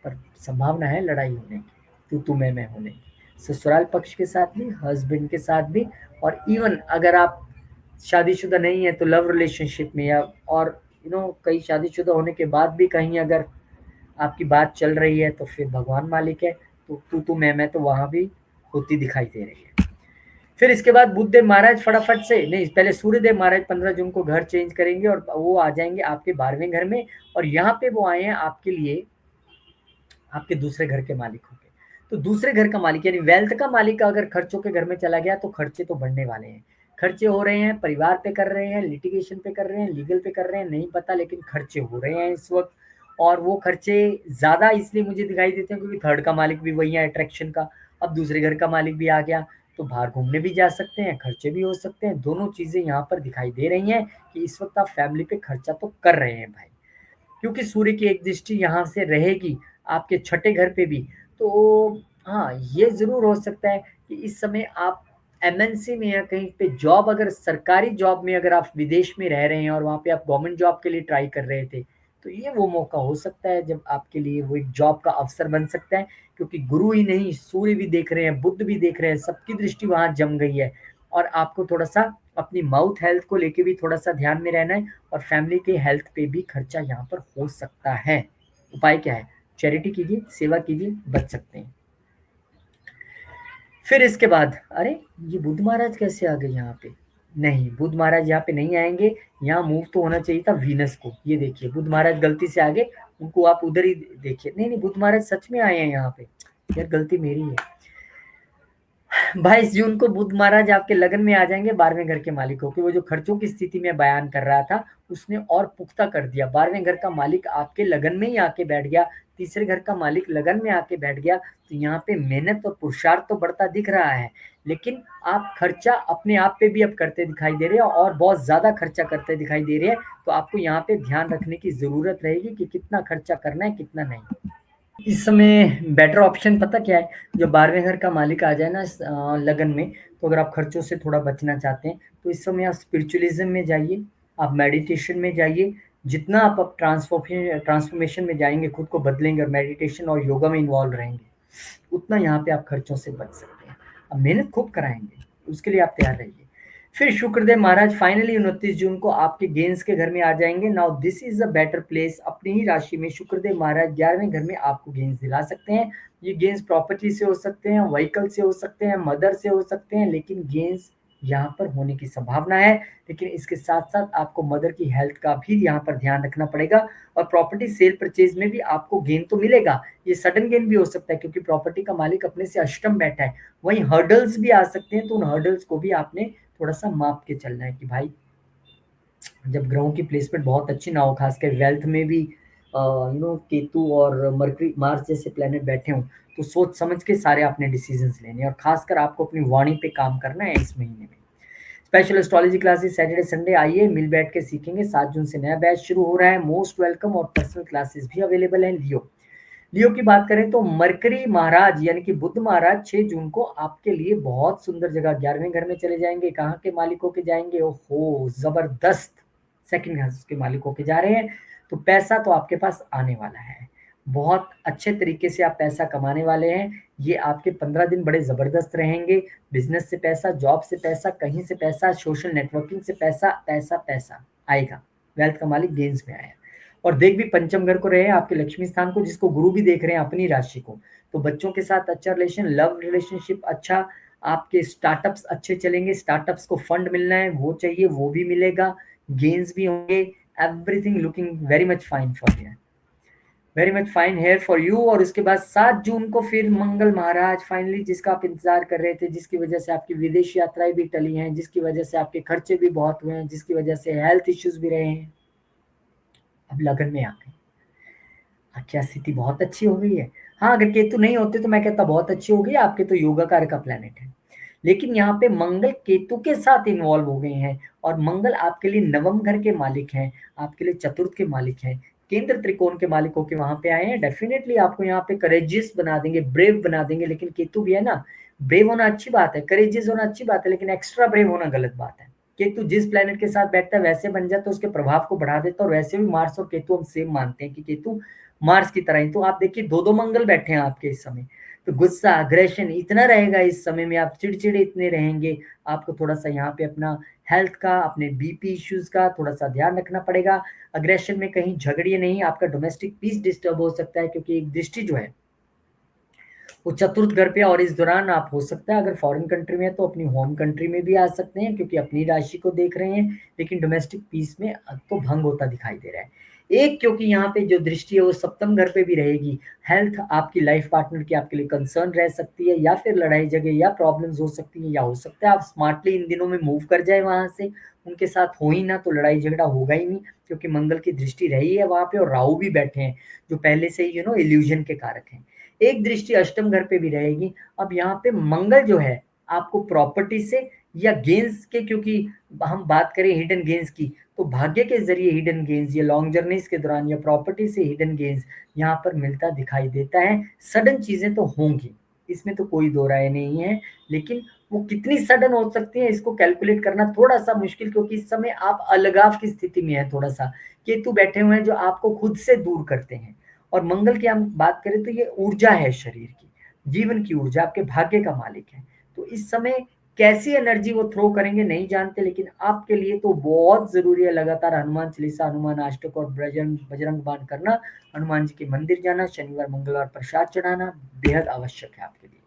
पर संभावना है लड़ाई होने की, तू मैं होने की, ससुराल पक्ष के साथ भी, हस्बैंड के साथ भी, और इवन अगर आप शादीशुदा नहीं है तो लव रिलेशनशिप में, या और कई शादीशुदा होने के बाद भी कहीं अगर आपकी बात चल रही है तो फिर भगवान मालिक है, तो तू मैं तो वहां भी होती दिखाई दे रही है। फिर इसके बाद बुद्धदेव महाराज फटाफट से, नहीं पहले सूर्यदेव महाराज 15 जून को घर चेंज करेंगे और वो आ जाएंगे आपके 12वें घर में, और यहाँ पे वो आए हैं आपके लिए, आपके दूसरे घर के मालिक होंगे। तो दूसरे घर का मालिक यानी वेल्थ का मालिक अगर खर्चों के घर में चला गया तो खर्चे तो बढ़ने वाले हैं। खर्चे हो रहे हैं, परिवार पे कर रहे हैं, लिटिगेशन पे कर रहे हैं, लीगल पे कर रहे हैं, नहीं पता, लेकिन खर्चे हो रहे हैं इस वक्त। और वो खर्चे ज्यादा इसलिए मुझे दिखाई देते हैं क्योंकि थर्ड का मालिक भी वही है अट्रैक्शन का, अब दूसरे घर का मालिक भी आ गया, तो बाहर घूमने भी जा सकते हैं, खर्चे भी हो सकते हैं। दोनों चीजें यहाँ पर दिखाई दे रही हैं कि इस वक्त आप फैमिली पे खर्चा तो कर रहे हैं भाई, क्योंकि सूर्य की एक दृष्टि यहाँ से रहेगी आपके छठे घर पे भी। तो हाँ, ये जरूर हो सकता है कि इस समय आप एमएनसी में या कहीं पे जॉब, अगर सरकारी जॉब में अगर आप विदेश में रह रहे हैं और वहाँ पे आप गवर्नमेंट जॉब के लिए ट्राई कर रहे थे, तो ये वो मौका हो सकता है जब आपके लिए वो एक जॉब का अवसर बन सकता है, क्योंकि गुरु ही नहीं सूर्य भी देख रहे हैं, बुध भी देख रहे हैं, सबकी दृष्टि वहां जम गई है। और आपको थोड़ा सा अपनी माउथ हेल्थ को लेके भी थोड़ा सा ध्यान में रहना है, और फैमिली के हेल्थ पे भी खर्चा यहाँ पर हो सकता है। उपाय क्या है? चैरिटी कीजिए, सेवा कीजिए, बच सकते हैं। फिर इसके बाद, अरे ये बुध महाराज कैसे आ गए यहाँ पे? नहीं, बुध महाराज यहाँ पे नहीं आएंगे, यहाँ मूव तो होना चाहिए था वीनस को। ये देखिए बुध महाराज गलती से आ गए, उनको आप उधर ही देखिए। नहीं नहीं, बुध महाराज सच में आए हैं यहाँ पे, यार गलती मेरी है। 22 जून को बुध महाराज आपके लगन में आ जाएंगे 12वें घर के मालिक होकर। वो जो खर्चों की स्थिति में बयान कर रहा था उसने और पुख्ता कर दिया। 12वें घर का मालिक आपके लगन में ही आके बैठ गया, तीसरे घर का मालिक लगन में आके बैठ गया, तो यहाँ पे मेहनत और पुरुषार्थ तो बढ़ता दिख रहा है, लेकिन आप खर्चा अपने आप पे भी अब करते दिखाई दे रहे हैं और बहुत ज्यादा खर्चा करते दिखाई दे रहे हैं। तो आपको यहाँ पे ध्यान रखने की जरूरत रहेगी कि कितना खर्चा करना है, कितना नहीं। इस समय बेटर ऑप्शन पता क्या है? जो 12वें घर का मालिक आ जाए ना लगन में, तो अगर आप खर्चों से थोड़ा बचना चाहते हैं तो इस समय आप स्पिरिचुअलिज्म में जाइए, आप मेडिटेशन में जाइए। जितना आप ट्रांसफॉर्मेशन में जाएंगे, खुद को बदलेंगे और मेडिटेशन और योगा में इन्वॉल्व रहेंगे, उतना यहाँ पे आप खर्चों से बच सकते हैं। अब मेहनत खूब कराएंगे, उसके लिए आप तैयार रहिए। फिर शुक्रदेव महाराज फाइनली 29 जून को आपके गेंस के घर में आ जाएंगे। Now this is a better place, अपनी ही राशि में शुक्रदेव महाराज 11वें घर में आपको गेंस दिला सकते हैं। ये गेंस प्रॉपर्टी से हो सकते हैं, व्हीकल से हो सकते हैं, मदर से हो सकते हैं, लेकिन गेंस यहाँ पर होने की संभावना है। लेकिन इसके साथ साथ आपको मदर की हेल्थ का भी यहाँ पर ध्यान रखना पड़ेगा, और प्रॉपर्टी सेल परचेज में भी आपको गेन तो मिलेगा, ये सडन गेन भी हो सकता है क्योंकि प्रॉपर्टी का मालिक अपने से अष्टम बैठा है। वहीं हर्डल्स भी आ सकते हैं, तो उन हर्डल्स को भी आपने थोड़ा सा माप के चलना है कि भाई जब ग्रहों की प्लेसमेंट बहुत अच्छी ना हो, खासकर वेल्थ में भी केतु और मरकरी मार्स जैसे प्लेनेट बैठे हों, तो सोच समझ के सारे आपने डिसीजंस लेने हैं, और खासकर आपको अपनी वाणी पे काम करना है इस महीने में। Special astrology classes Saturday Sunday आइए, मिल बैठ के सीखेंगे। 7 जून से नया बैच शुरू हो रहा है, मोस्ट वेलकम, और पर्सनल क्लासेस भी अवेलेबल हैं। लियो की बात करें तो मरकरी महाराज यानी कि बुध महाराज 6 जून को आपके लिए बहुत सुंदर जगह 11वें घर में चले जाएंगे। कहाँ के मालिक होके जाएंगे? ओहो जबरदस्त, सेकंड हाउस के मालिक होके जा रहे हैं। तो पैसा तो आपके पास आने वाला है, बहुत अच्छे तरीके से आप पैसा कमाने वाले हैं। ये आपके 15 दिन बड़े जबरदस्त रहेंगे। बिजनेस से पैसा, जॉब से पैसा, कहीं से पैसा, सोशल नेटवर्किंग से पैसा, पैसा पैसा आएगा। वेल्थ का मालिक गेंस में आया, और देख भी पंचम घर को रहे हैं, आपके लक्ष्मी स्थान को, जिसको गुरु भी देख रहे हैं अपनी राशि को। तो बच्चों के साथ अच्छा रिलेशन, लव रिलेशनशिप अच्छा, आपके स्टार्टअप्स अच्छे चलेंगे। स्टार्टअप्स को फंड मिलना है, वो चाहिए, वो भी मिलेगा, गेन्स भी होंगे। Everything looking very much fine for you, very much fine here for you. और उसके बाद 7 जून को फिर मंगल महाराज फाइनली, जिसका आप इंतजार कर रहे थे, जिसकी वजह से आपकी विदेश यात्राएं भी टली हैं, जिसकी वजह से आपके खर्चे भी बहुत हुए हैं, जिसकी वजह से हेल्थ इश्यूज भी रहे हैं, अब लगन में आ गए। क्या स्थिति बहुत अच्छी हो गई है। हाँ, अगर केतु नहीं होते तो मैं कहता बहुत अच्छी हो गई, आपके तो योगा कार का प्लेनेट है, लेकिन यहाँ पे मंगल केतु के साथ इन्वॉल्व हो गए हैं, और मंगल आपके लिए नवम घर के मालिक हैं, आपके लिए चतुर्थ के मालिक हैं, केंद्र त्रिकोण के मालिक होके वहां पे आए हैं। डेफिनेटली आपको यहाँ पे करेजियस बना देंगे, ब्रेव बना देंगे। लेकिन केतु भी है ना, ब्रेव होना अच्छी बात है, करेजियस होना अच्छी बात है, लेकिन एक्स्ट्रा ब्रेव होना गलत बात है। केतु जिस प्लेनेट के साथ बैठता है वैसे बन जाता है, उसके प्रभाव को बढ़ा देता है। और वैसे भी मार्स और केतु हम सेम मानते हैं कि केतु मार्स की तरह ही। तो आप देखिए दो दो मंगल बैठे हैं आपके इस समय, तो गुस्सा अग्रेशन इतना रहेगा इस समय में, आप चिड़चिड़े इतने रहेंगे। आपको थोड़ा सा यहाँ पे अपना हेल्थ का, अपने बीपी इश्यूज का थोड़ा सा ध्यान रखना पड़ेगा। अग्रेशन में कहीं झगड़िए नहीं, आपका डोमेस्टिक पीस डिस्टर्ब हो सकता है, क्योंकि एक दृष्टि जो है वो चतुर्थ घर पे। और इस दौरान आप हो सकता है अगर फॉरेन कंट्री में है तो अपनी होम कंट्री में भी आ सकते हैं, क्योंकि अपनी राशि को देख रहे हैं। लेकिन डोमेस्टिक पीस में तो भंग होता दिखाई दे रहा है एक, क्योंकि यहाँ पे जो दृष्टि है वो सप्तम घर पे भी रहेगी। हेल्थ आपकी लाइफ पार्टनर की आपके लिए कंसर्न रह सकती है, या फिर लड़ाई झगड़े या प्रॉब्लम्स हो सकती है, या हो सकता है आप स्मार्टली इन दिनों में मूव कर जाए वहां से, उनके साथ हो ही ना तो लड़ाई झगड़ा होगा ही नहीं, क्योंकि मंगल की दृष्टि रही है वहां पे और राहु भी बैठे हैं जो पहले से ही इल्यूजन के कारक हैं। एक दृष्टि अष्टम घर पे भी रहेगी। अब यहाँ पे मंगल जो है आपको प्रॉपर्टी से या गेन्स के, क्योंकि हम बात करें हिडन गेन्स की, तो भाग्य के जरिए हिडन गेन्स या लॉन्ग जर्नीज के दौरान या प्रॉपर्टी से हिडन गेन्स यहाँ पर मिलता दिखाई देता है। सडन चीजें तो होंगी, इसमें तो कोई दो राय नहीं है, लेकिन वो कितनी सडन हो सकती है इसको कैलकुलेट करना थोड़ा सा मुश्किल, क्योंकि इस समय आप अलगाव की स्थिति में है थोड़ा सा। केतु बैठे हुए हैं जो आपको खुद से दूर करते हैं। और मंगल की हम बात करें तो ये ऊर्जा है शरीर की, जीवन की ऊर्जा, आपके भाग्य का मालिक है। तो इस समय कैसी एनर्जी वो थ्रो करेंगे नहीं जानते, लेकिन आपके लिए तो बहुत जरूरी है लगातार हनुमान चालीसा, हनुमान अष्टक और बजरंग बाण करना, हनुमान जी के मंदिर जाना, शनिवार मंगलवार प्रसाद चढ़ाना बेहद आवश्यक है आपके लिए।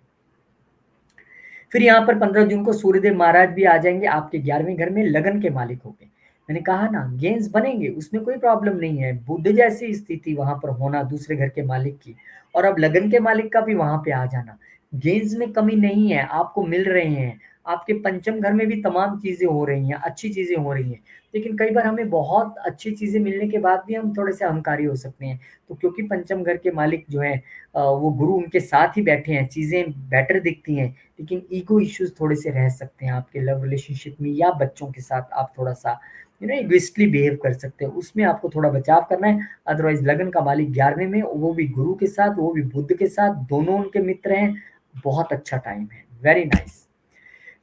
फिर यहाँ पर 15 जून को सूर्यदेव महाराज भी आ जाएंगे आपके 11वें घर में, लगन के मालिक होंगे। मैंने कहा ना गेंस बनेंगे, उसमें कोई प्रॉब्लम नहीं है। बुध जैसी स्थिति वहां पर होना दूसरे घर के मालिक की, और अब लगन के मालिक का भी वहां पे आ जाना, गेंस में कमी नहीं है, आपको मिल रहे हैं। आपके पंचम घर में भी तमाम चीजें हो रही हैं, अच्छी चीजें हो रही हैं। लेकिन कई बार हमें बहुत अच्छी चीजें मिलने के बाद भी हम थोड़े से अहंकारी हो सकते हैं। तो क्योंकि पंचम घर के मालिक जो है वो गुरु उनके साथ ही बैठे हैं, चीजें बेटर दिखती हैं। लेकिन ईगो इश्यूज थोड़े से रह सकते हैं आपके लव रिलेशनशिप में, या बच्चों के साथ आप थोड़ा सा इगोइस्टली बिहेव कर सकते हैं, उसमें आपको थोड़ा बचाव करना है। अदरवाइज लगन का मालिक 11वें में, वो भी गुरु के साथ, वो भी बुध के साथ, दोनों उनके मित्र हैं। बहुत अच्छा टाइम है, वेरी नाइस।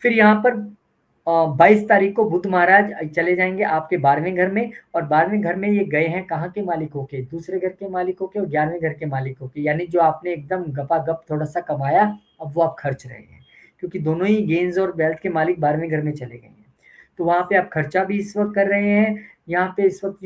फिर यहाँ पर 22 तारीख को बुध महाराज चले जाएंगे आपके 12वें घर में। और 12वें घर में ये गए हैं कहाँ के मालिक होके, दूसरे घर के मालिक होके और 11वें घर के मालिक होके। यानी जो आपने एकदम गपागप थोड़ा सा कमाया, अब वो आप खर्च रहे हैं, क्योंकि दोनों ही गेन्स और वेल्थ के मालिक 12वें घर में चले गए हैं। तो वहां पे आप खर्चा भी इस वक्त कर रहे हैं। यहाँ पे इस वक्त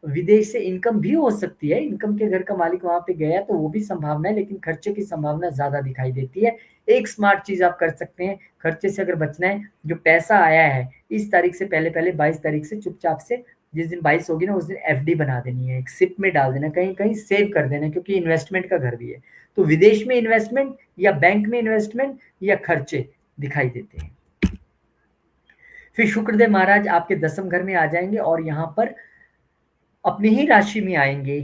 विदेश से इनकम भी हो सकती है, इनकम के घर का मालिक वहां पे गया तो वो भी संभावना है, लेकिन खर्चे की संभावना ज्यादा दिखाई देती है। एक स्मार्ट चीज आप कर सकते हैं खर्चे से अगर बचना है, जो पैसा आया है इस तारीख से पहले पहले 22 तारीख से चुपचाप से, जिस दिन 22 होगी ना उस दिन एफडी बना देनी है, एक सिप में डाल देना, कहीं कहीं सेव कर देना, क्योंकि इन्वेस्टमेंट का घर भी है। तो विदेश में इन्वेस्टमेंट या बैंक में इन्वेस्टमेंट या खर्चे दिखाई देते हैं। फिर शुक्रदेव महाराज आपके 10वें घर में आ जाएंगे और यहाँ पर अपनी ही राशि में आएंगे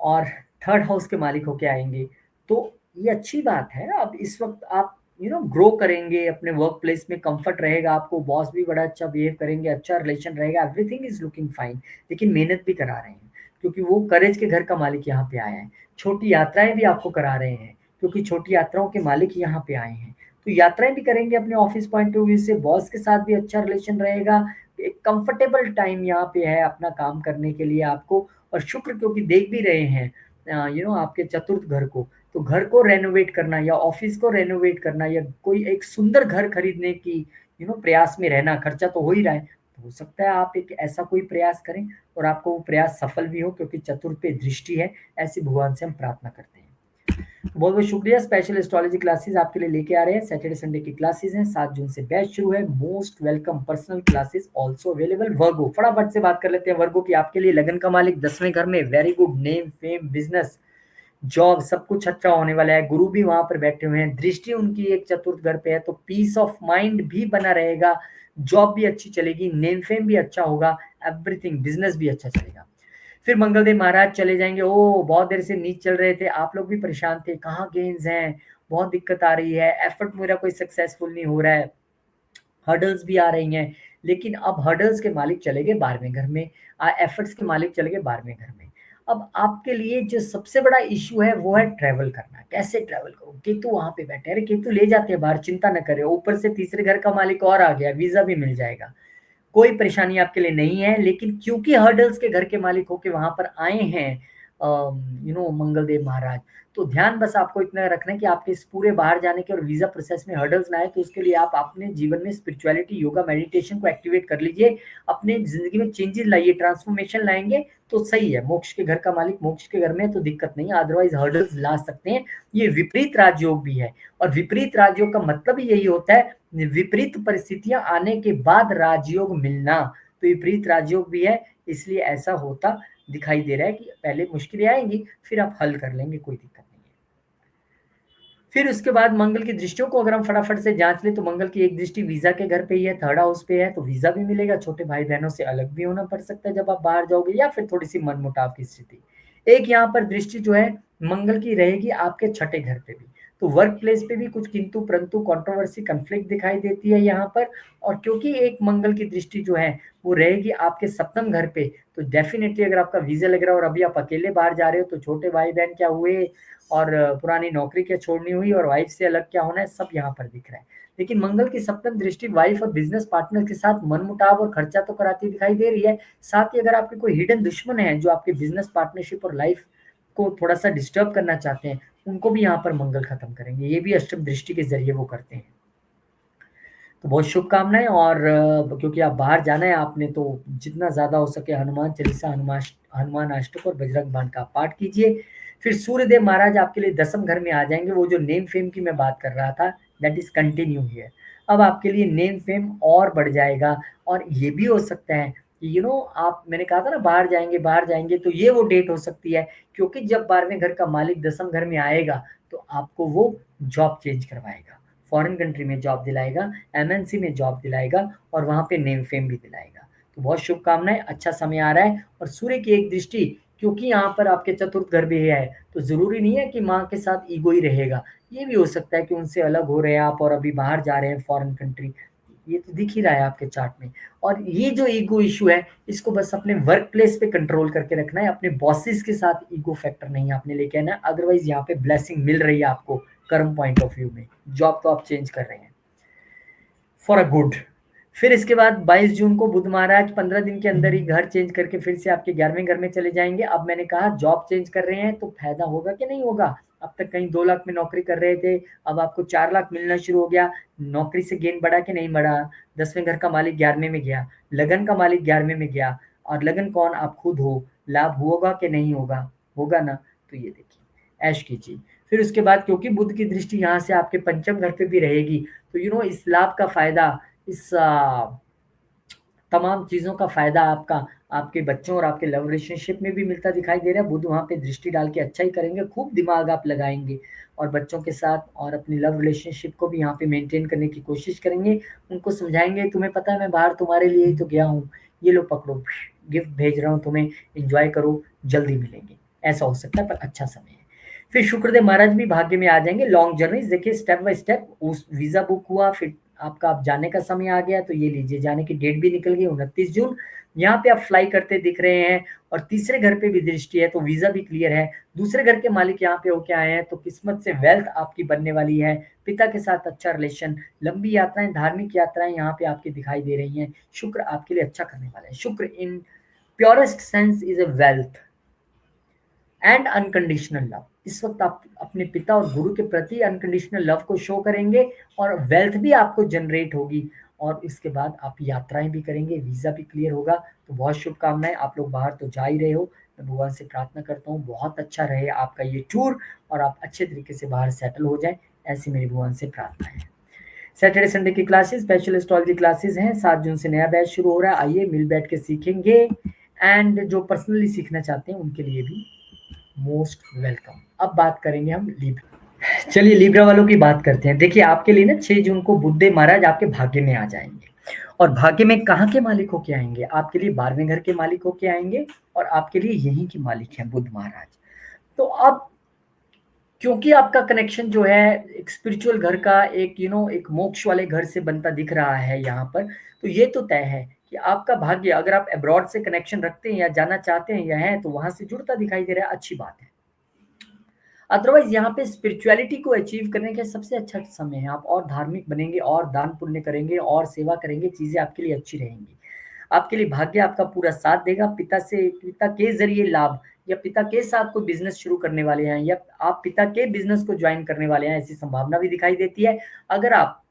और थर्ड हाउस के मालिक होके आएंगे। तो ये अच्छी बात है। अब इस वक्त आप ग्रो करेंगे, अपने वर्क प्लेस में कंफर्ट रहेगा, आपको बॉस भी बड़ा अच्छा बिहेव करेंगे, अच्छा रिलेशन रहेगा, एवरीथिंग इज लुकिंग फाइन। लेकिन मेहनत भी करा रहे हैं, क्योंकि वो करेज के घर का मालिक यहाँ पे आया है। छोटी यात्राएं भी आपको करा रहे हैं, क्योंकि छोटी यात्राओं के मालिक यहाँ पे आए हैं। तो यात्राएं भी करेंगे अपने ऑफिस पॉइंट ऑफ व्यू से, बॉस के साथ भी अच्छा रिलेशन रहेगा। एक कंफर्टेबल टाइम यहाँ पे है अपना काम करने के लिए आपको। और शुक्र क्योंकि देख भी रहे हैं आपके चतुर्थ घर को, तो घर को रेनोवेट करना या ऑफिस को रेनोवेट करना या कोई एक सुंदर घर खरीदने की प्रयास में रहना, खर्चा तो हो ही रहा है, तो हो सकता है आप एक ऐसा कोई प्रयास करें और आपको वो प्रयास सफल भी हो, क्योंकि चतुर्थ पे दृष्टि है। ऐसी भगवान से हम प्रार्थना करते हैं। बहुत बहुत शुक्रिया। स्पेशल एस्ट्रोलॉजी क्लासेस आपके लिए लेके आ रहे हैं, सैटरडे संडे की क्लासेस हैं। 7 जून से बैच शुरू है। Most welcome. Personal classes also available. Virgo, फटाफट से बात कर लेते हैं वर्गो की। आपके लिए लगन का मालिक 10वें घर में, very good, name fame business job सब कुछ अच्छा होने वाला है। गुरु भी वहां पर बैठे हुए हैं, दृष्टि उनकी एक चतुर्थ घर पे है, तो पीस ऑफ माइंड भी बना रहेगा, जॉब भी अच्छी चलेगी, नेम फेम भी अच्छा होगा, एवरीथिंग, बिजनेस भी अच्छा चलेगा। फिर मंगलदेव महाराज चले जाएंगे। ओ बहुत देर से नीच चल रहे थे, आप लोग भी परेशान थे, कहाँ गेन्स हैं, बहुत दिक्कत आ रही है, एफर्ट मेरा कोई सक्सेसफुल नहीं हो रहा है, हर्डल्स भी आ रही हैं। लेकिन अब हर्डल्स के मालिक चले गए 12वें घर में, एफर्ट्स के मालिक चले गए 12वें घर में। अब आपके लिए जो सबसे बड़ा इश्यू है वो है ट्रैवल करना। कैसे ट्रैवल करो, केतु वहां पे बैठे, अरे केतु ले जाते हैं बाहर, चिंता न करे। ऊपर से तीसरे घर का मालिक और आ गया, वीजा भी मिल जाएगा। कोई परेशानी आपके लिए नहीं है, लेकिन क्योंकि हर्डल्स के घर के मालिक होके वहाँ पर आए हैं मंगल देव महाराज, तो ध्यान बस आपको इतना रखना है कि आपके इस पूरे बाहर जाने के और वीज़ा प्रोसेस में हर्डल्स ना आए, तो उसके लिए आप अपने जीवन में स्पिरिचुअलिटी, योगा, मेडिटेशन को एक्टिवेट कर लीजिए। अपने ज़िंदगी में चेंजेस लाइए, ट्रांसफॉर्मेशन लाएँगे तो सही है। मोक्ष के घर का मालिक मोक्ष के घर में है तो दिक्कत नहीं है, अदरवाइज़ हर्डल्स ला सकते हैं। ये विपरीत राजयोग भी है और विपरीत राजयोग का मतलब ही यही होता है, विपरीत परिस्थितियाँ आने के बाद राजयोग मिलना। तो विपरीत राजयोग भी है, इसलिए ऐसा होता दिखाई दे रहा है कि पहले मुश्किलें आएँगी, फिर आप हल कर लेंगे, कोई दिक्कत नहीं है। फिर उसके बाद मंगल की दृष्टियों को अगर हम फटाफट से जाँच लें तो मंगल की एक दृष्टि वीज़ा के घर पे ही है, थर्ड हाउस पे है, तो वीज़ा भी मिलेगा, छोटे भाई-बहनों से अलग भी होना पड़ सकता है जब आप बाहर जाओगे या फिर थोड़ी-सी मनमुटाव की स्थिति। एक यहाँ पर दृष्टि जो है मंगल की रहेगी आपके छठे घर पे भी, तो वर्क प्लेस पे भी कुछ किंतु-परंतु, कंट्रोवर्सी, कॉन्फ्लिक्ट दिखाई देती है यहाँ पर। और क्योंकि एक मंगल की दृष्टि जो है वो रहेगी आपके सप्तम घर पे, तो डेफ़िनेटली अगर आपका वीज़ा लग रहा है और अभी आप अकेले बाहर जा रहे हो तो छोटे भाई-बहन क्या हुए और पुरानी नौकरी क्या छोड़नी हुई और वाइफ से अलग क्या होना है, सब यहाँ पर दिख रहा है। लेकिन मंगल की सप्तम दृष्टि वाइफ और बिज़नेस पार्टनर के साथ मनमुटाव और खर्चा तो कराती दिखाई दे रही है। साथ ही अगर आपके कोई हिडन दुश्मन है जो आपके बिज़नेस पार्टनरशिप और लाइफ को थोड़ा-सा डिस्टर्ब करना चाहते हैं, उनको भी यहाँ पर मंगल खत्म करेंगे। ये भी अष्टम दृष्टि के ज़रिए वो करते हैं। तो बहुत शुभकामनाएँ और क्योंकि आप बाहर जाना है आपने तो जितना ज़्यादा हो सके हनुमान चालीसा, हनुमान अष्टक और बजरंग बाण का पाठ कीजिए। फिर सूर्यदेव महाराज आपके लिए दसम घर में आ जाएँगे, वो जो नेम फेम की मैं बात कर रहा था, दैट इज़ कंटिन्यू हियर। अब आपके लिए नेम फेम और बढ़ जाएगा और ये भी हो सकता है कि आप मैंने कहा था ना बाहर जाएँगे तो ये वो डेट हो सकती है क्योंकि जब 12वें घर का मालिक दसम घर में आएगा, तो आपको वो जॉब चेंज करवाएगा। फॉरेन कंट्री में जॉब दिलाएगा, एमएनसी में जॉब दिलाएगा और वहाँ पे नेम फेम भी दिलाएगा। तो बहुत शुभकामनाएँ, अच्छा समय आ रहा है और सूर्य की एक दृष्टि क्योंकि यहाँ पर आपके चतुर्थ घर भी है, तो ज़रूरी नहीं है कि माँ के साथ ईगो ही रहेगा। ये भी हो सकता है कि उनसे अलग हो रहे हैं आप और अभी बाहर जा रहे हैं फॉरेन कंट्री। ये तो दिख ही रहा है आपके चार्ट में। और ये जो ईगो इश्यू है, इसको बस अपने वर्क प्लेस पे कंट्रोल करके रखना है, अपने बॉसेस के साथ ईगो फैक्टर नहीं आपने लेके आना है, अदरवाइज़ यहाँ पे ब्लेसिंग मिल रही है आपको कर्म पॉइंट ऑफ व्यू में। जॉब तो आप चेंज कर रहे हैं फॉर अ गुड। फिर इसके बाद 22 जून को बुध महाराज 15 दिन के अंदर ही घर चेंज करके फिर से आपके 11वें घर में चले जाएँगे। अब मैंने कहा जॉब चेंज कर रहे हैं तो फ़ायदा होगा कि नहीं होगा? अब तक कहीं 2 लाख में नौकरी कर रहे थे, अब आपको 4 लाख मिलना शुरू हो गया। नौकरी से गेन बढ़ा कि नहीं बढ़ा? 10वें घर का मालिक 11वें में गया, लगन का मालिक 11वें में गया और लगन कौन? आप खुद हो। लाभ होगा कि नहीं होगा? होगा ना? तो ये देखिए, ऐश कीजिए। फिर उसके बाद क्योंकि बुध की दृष्टि यहाँ से आपके पंचम घर पे भी रहेगी, तो इस लाभ का फ़ायदा इस तमाम चीज़ों का फ़ायदा आपका आपके बच्चों और आपके लव रिलेशनशिप में भी मिलता दिखाई दे रहा है। बुध वहाँ पे दृष्टि डाल के अच्छा ही करेंगे, खूब दिमाग आप लगाएँगे और बच्चों के साथ और अपनी लव रिलेशनशिप को भी यहाँ पे मेंटेन करने की कोशिश करेंगे। उनको समझाएँगे तुम्हें पता है मैं बाहर तुम्हारे लिए ही तो गया हूँ, ये लो पकड़ो, गिफ्ट भेज रहा हूँ तुम्हें, एन्जॉय करो, जल्दी मिलेंगे। ऐसा हो सकता है पर अच्छा समय है। फिर शुक्रदेव महाराज भी भाग्य में आ जाएँगे, लॉन्ग जर्नीज़ देखिए स्टेप बाय स्टेप उस वीज़ा बुक हुआ, फिर आपका अब जाने का समय आ गया तो ये लीजिए जाने की डेट भी निकल गई 29 जून। यहाँ पे आप फ्लाई करते दिख रहे हैं और तीसरे घर पे भी दृष्टि है तो वीज़ा भी क्लियर है। दूसरे घर के मालिक यहाँ पे होके आए हैं तो किस्मत से वेल्थ आपकी बनने वाली है। पिता के साथ अच्छा रिलेशन, लंबी यात्राएँ, धार्मिक यात्राएँ यहाँ पे आपकी दिखाई दे रही हैं। शुक्र आपके लिए अच्छा करने वाला है। शुक्र in purest sense is a wealth and unconditional love. इस वक्त आप अपने पिता और गुरु के प्रति अनकंडीशनल लव को शो करेंगे और वेल्थ भी आपको जनरेट होगी और इसके बाद आप यात्राएं भी करेंगे, वीज़ा भी क्लियर होगा। तो बहुत शुभकामनाएं, आप लोग बाहर तो जा ही रहे हो। मैं भगवान से प्रार्थना करता हूँ बहुत अच्छा रहे आपका ये टूर और आप अच्छे तरीके से बाहर सेटल हो जाए, ऐसी मेरी भगवान से प्रार्थना है। सैटरडे संडे की क्लासेस स्पेशल एस्ट्रोलॉजी क्लासेस हैं, 7 जून से नया बैच शुरू हो रहा है, आइए मिल बैठ के सीखेंगे। एंड जो पर्सनली सीखना चाहते हैं उनके लिए भी मोस्ट वेलकम। अब बात करेंगे हम लिब्रा। चलिए लिब्रा वालों की बात करते हैं। देखिए आपके लिए ना 6 जून को बुधदेव महाराज आपके भाग्य में आ जाएंगे और भाग्य में कहाँ के मालिक होके आएंगे? आपके लिए 12वें घर के मालिक होके आएंगे और आपके लिए यहीं के मालिक हैं बुध महाराज। तो अब क्योंकि आपका कनेक्शन जो है एक स्पिरिचुअल घर का एक एक मोक्ष वाले घर से बनता दिख रहा है यहाँ पर, तो ये तो तय है कि आपका भाग्य अगर आप अब्रॉड से कनेक्शन रखते हैं या जाना चाहते हैं या हैं तो वहां से जुड़ता दिखाई दे रहा है, अच्छी बात है। अदरवाइज यहाँ पे स्पिरिचुअलिटी को अचीव करने का सबसे अच्छा समय है। आप और धार्मिक बनेंगे और दान पुण्य करेंगे और सेवा करेंगे, चीजें आपके लिए अच्छी रहेंगी। आपके लिए भाग्य आपका पूरा साथ देगा। पिता के ज़रिए लाभ या पिता के साथ कोई बिज़नेस शुरू करने वाले हैं या आप पिता के बिज़नेस को जॉइन करने वाले हैं, ऐसी संभावना भी दिखाई देती है। अगर आप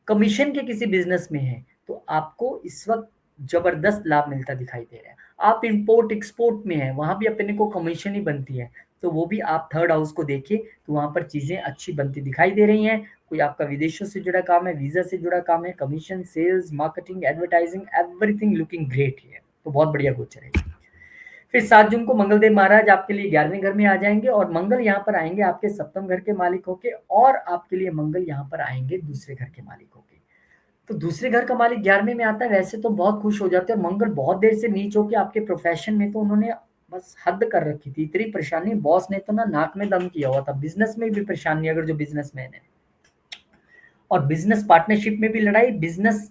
कमीशन के किसी बिज़नेस में हैं, तो आपको इस वक़्त ज़बरदस्त लाभ मिलता दिखाई दे रहा है। आप इम्पोर्ट एक्सपोर्ट में हैं, वहाँ भी अपने को कमीशन ही बनती है, तो वो भी आप थर्ड हाउस को देखिए, तो वहाँ पर चीज़ें अच्छी बनती दिखाई दे रही हैं। कोई आपका विदेशों से जुड़ा काम है, वीज़ा से जुड़ा काम है, commission, sales, marketing, advertising, everything looking great here, तो बहुत बढ़िया गोचर है। फिर 7 जून को मंगलदेव महाराज आपके लिए 11वें घर में आ जाएँगे और मंगल यहाँ पर आएँगे आपके सप्तम घर के मालिक होके और आपके लिए मंगल यहाँ पर आएँगे दूसरे घर के मालिक होके। तो दूसरे घर का मालिक 11वें में आता है, वैसे तो बहुत खुश हो जाते हैं। मंगल बहुत देर से नीच होके आपके प्रोफ़ेशन में तो उन्होंने बस हद कर रखी थी। इतनी परेशानी बॉस ने तो ना नाक में दम किया हुआ था। बिज़नेस में भी परेशानी अगर जो बिज़नेसमैन है और बिज़नेस पार्टनरशिप में भी लड़ाई, बिज़नेस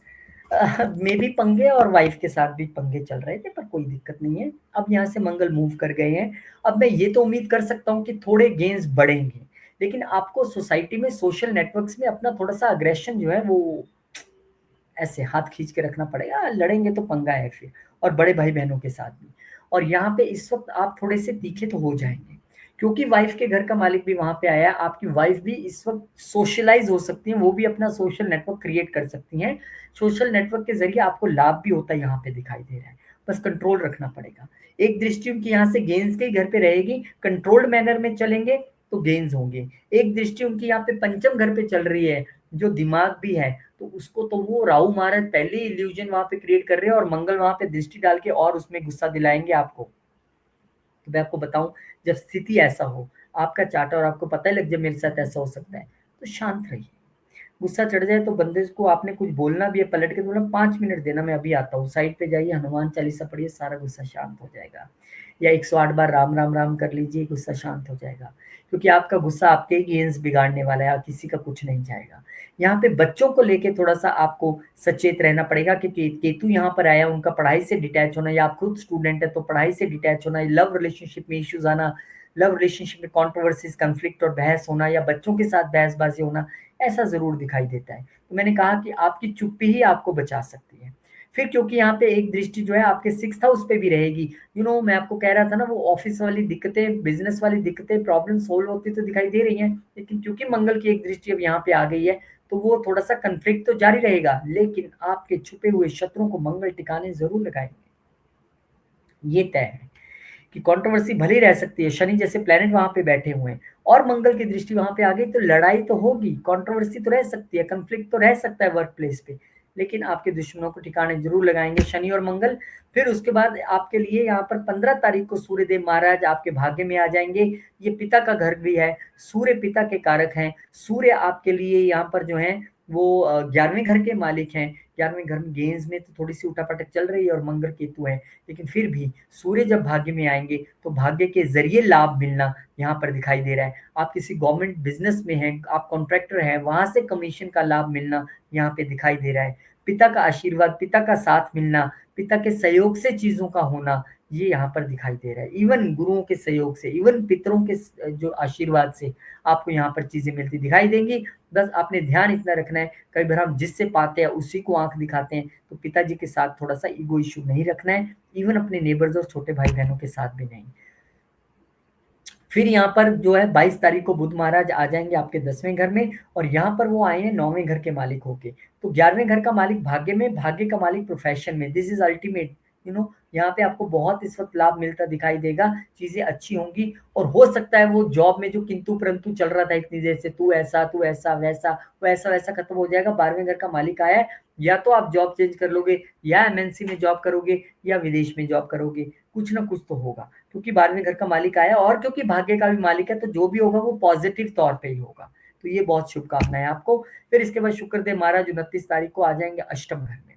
में भी पंगे और वाइफ़ के साथ भी पंगे चल रहे थे, पर कोई दिक्कत नहीं है। अब यहाँ से मंगल मूव कर गए हैं। अब मैं ये तो उम्मीद कर सकता हूँ कि थोड़े गेन्स बढ़ेंगे, लेकिन आपको सोसाइटी में, सोशल नेटवर्क्स में अपना थोड़ा-सा अग्रेशन जो है वो ऐसे हाथ खींच के रखना पड़ेगा, लड़ेंगे तो पंगा है फिर और बड़े भाई-बहनों के साथ भी। और यहाँ पे इस वक़्त आप थोड़े से तीखे तो हो जाएँगे, क्योंकि वाइफ़ के घर का मालिक भी वहाँ पे आया है, आपकी वाइफ़ भी इस वक़्त सोशलाइज़ हो सकती हैं, वो भी अपना सोशल नेटवर्क क्रिएट कर सकती हैं। सोशल नेटवर्क के ज़रिए आपको लाभ भी होता है यहाँ पे दिखाई दे रहा है, बस कंट्रोल रखना पड़ेगा। एक दृष्टि उनकी यहाँ से गेन्स के ही घर पे रहेगी, कंट्रोल्ड मैनर में चलेंगे तो गेन्स होंगे। एक दृष्टि उनकी यहाँ पे पंचम घर पे चल रही है, जो दिमाग भी है, तो उसको तो वो राहु महाराज पहले ही इल्यूजन वहाँ पे क्रिएट कर रहे हैं और मंगल वहाँ पे दृष्टि डाल के और उसमें गुस्सा दिलाएँगे आपको। तो मैं आपको बताऊँ, जब स्थिति ऐसा हो, आपका चार्ट और आपको पता ही लग जाए मेरे साथ ऐसा हो सकता है, तो शांत रहिए। गुस्सा चढ़ जाए तो बंदे को आपने कुछ बोलना भी है, पलट के बोलना 5 मिनट देना, मैं अभी आता हूँ। साइड पे जाइए, हनुमान चालीसा पढ़िए, सारा गुस्सा शांत हो जाएगा। या 108 बार राम, राम, राम कर लीजिए, गुस्सा शांत हो जाएगा। क्योंकि आपका गुस्सा आपके ही गेंस बिगाड़ने वाला है और किसी का कुछ नहीं जाएगा। यहाँ पे बच्चों को लेके थोड़ा-सा आपको सचेत रहना पड़ेगा क्योंकि केतु यहाँ पर आया, उनका पढ़ाई से डिटैच होना या आप खुद स्टूडेंट हैं तो पढ़ाई से डिटैच होना, लव रिलेशनशिप में इश्यूज़ आना, लव रिलेशनशिप में कंट्रोवर्सीज़, कॉन्फ्लिक्ट और बहस होना या बच्चों के साथ बहसबाज़ी होना, ऐसा ज़रूर दिखाई देता है। तो मैंने कहा कि आपकी चुप्पी ही आपको बचा सकती है। फिर क्योंकि यहाँ पे एक दृष्टि जो है आपके 6th हाउस पे भी रहेगी। मैं आपको कह रहा था ना वो ऑफ़िस वाली दिक्कतें, बिज़नेस वाली दिक्कतें, प्रॉब्लम सोल्व होती तो दिखाई दे रही हैं। लेकिन क्योंकि मंगल की एक दृष्टि अब यहाँ पे आ गई है, तो वो थोड़ा-सा कॉन्फ्लिक्ट तो जारी रहेगा, लेकिन आपके छुपे हुए शत्रुओं को मंगल टिकाने ज़रूर लगाएँगे। ये तय है। कि कंट्रोवर्सी भले ही रह सकती है, शनि जैसे प्लैनेट वहाँ पे बैठे हुए हैं और मंगल की दृष्टि वहाँ पे आ गई तो लड़ाई तो होगी, कंट्रोवर्सी तो रह सकती है, कॉन्फ्लिक्ट तो रह सकता है वर्क प्लेस पे, लेकिन आपके दुश्मनों को ठिकाने ज़रूर लगाएँगे शनि और मंगल। फिर उसके बाद आपके लिए यहाँ पर 15 तारीख को सूर्यदेव महाराज आपके भाग्य में आ जाएँगे। ये पिता का घर भी है, सूर्य पिता के कारक हैं, सूर्य आपके लिए यहाँ पर जो हैं वो 11वें घर के मालिक हैं। 11वें घर में गेंस में तो थोड़ी-सी उठा-पटक चल रही है और मंगल केतु है, लेकिन फिर भी सूर्य जब भाग्य में आएँगे, तो भाग्य के ज़रिए लाभ मिलना यहाँ पर दिखाई दे रहा है। आप किसी गवर्नमेंट बिज़नेस में हैं, आप कॉन्ट्रैक्टर हैं, वहाँ से कमीशन का लाभ मिलना यहाँ पे दिखाई दे रहा है। पिता का आशीर्वाद, पिता का साथ मिलना, पिता के सहयोग से चीज़ों का होना, ये यहाँ पर दिखाई दे रहा है। इवन गुरुओं के सहयोग से, इवन पितरों के जो आशीर्वाद से आपको यहाँ पर चीज़ें मिलती दिखाई देंगी। बस आपने ध्यान इतना रखना है, कई बार हम जिससे पाते हैं, उसी को आँख दिखाते हैं, तो पिताजी के साथ थोड़ा-सा ईगो इश्यू नहीं रखना है। इवन अपने नेबर्स और छोटे भाई-बहनों के साथ भी नहीं। फिर यहाँ पर जो है 22 तारीख को बुध महाराज आ जाएँगे आपके 10वें घर में और यहाँ पर वो आए हैं 9वें घर के मालिक होके। तो 11वें घर का मालिक भाग्य में, भाग्य का मालिक प्रोफ़ेशन में। दिस इज़ अल्टीमेट यहाँ पे आपको बहुत इस वक़्त लाभ मिलता दिखाई देगा, चीज़ें अच्छी होंगी और हो सकता है वो जॉब में जो किंतु-परंतु चल रहा था इतनी देर से, तू ऐसा, वैसा, वो ऐसा-वैसा खत्म हो जाएगा। 12वें घर का मालिक आया है, या तो आप जॉब चेंज कर लोगे या एमएनसी में जॉब करोगे या विदेश में जॉब करोगे, कुछ ना कुछ तो होगा। क्योंकि 12वें घर का मालिक आया और क्योंकि भाग्य का भी मालिक है तो जो भी होगा वो पॉजिटिव तौर पे ही होगा। तो ये बहुत शुभकामनाएँ आपको। फिर इसके बाद शुक्रदेव महाराज 29 तारीख को आ जाएँगे अष्टम घर में।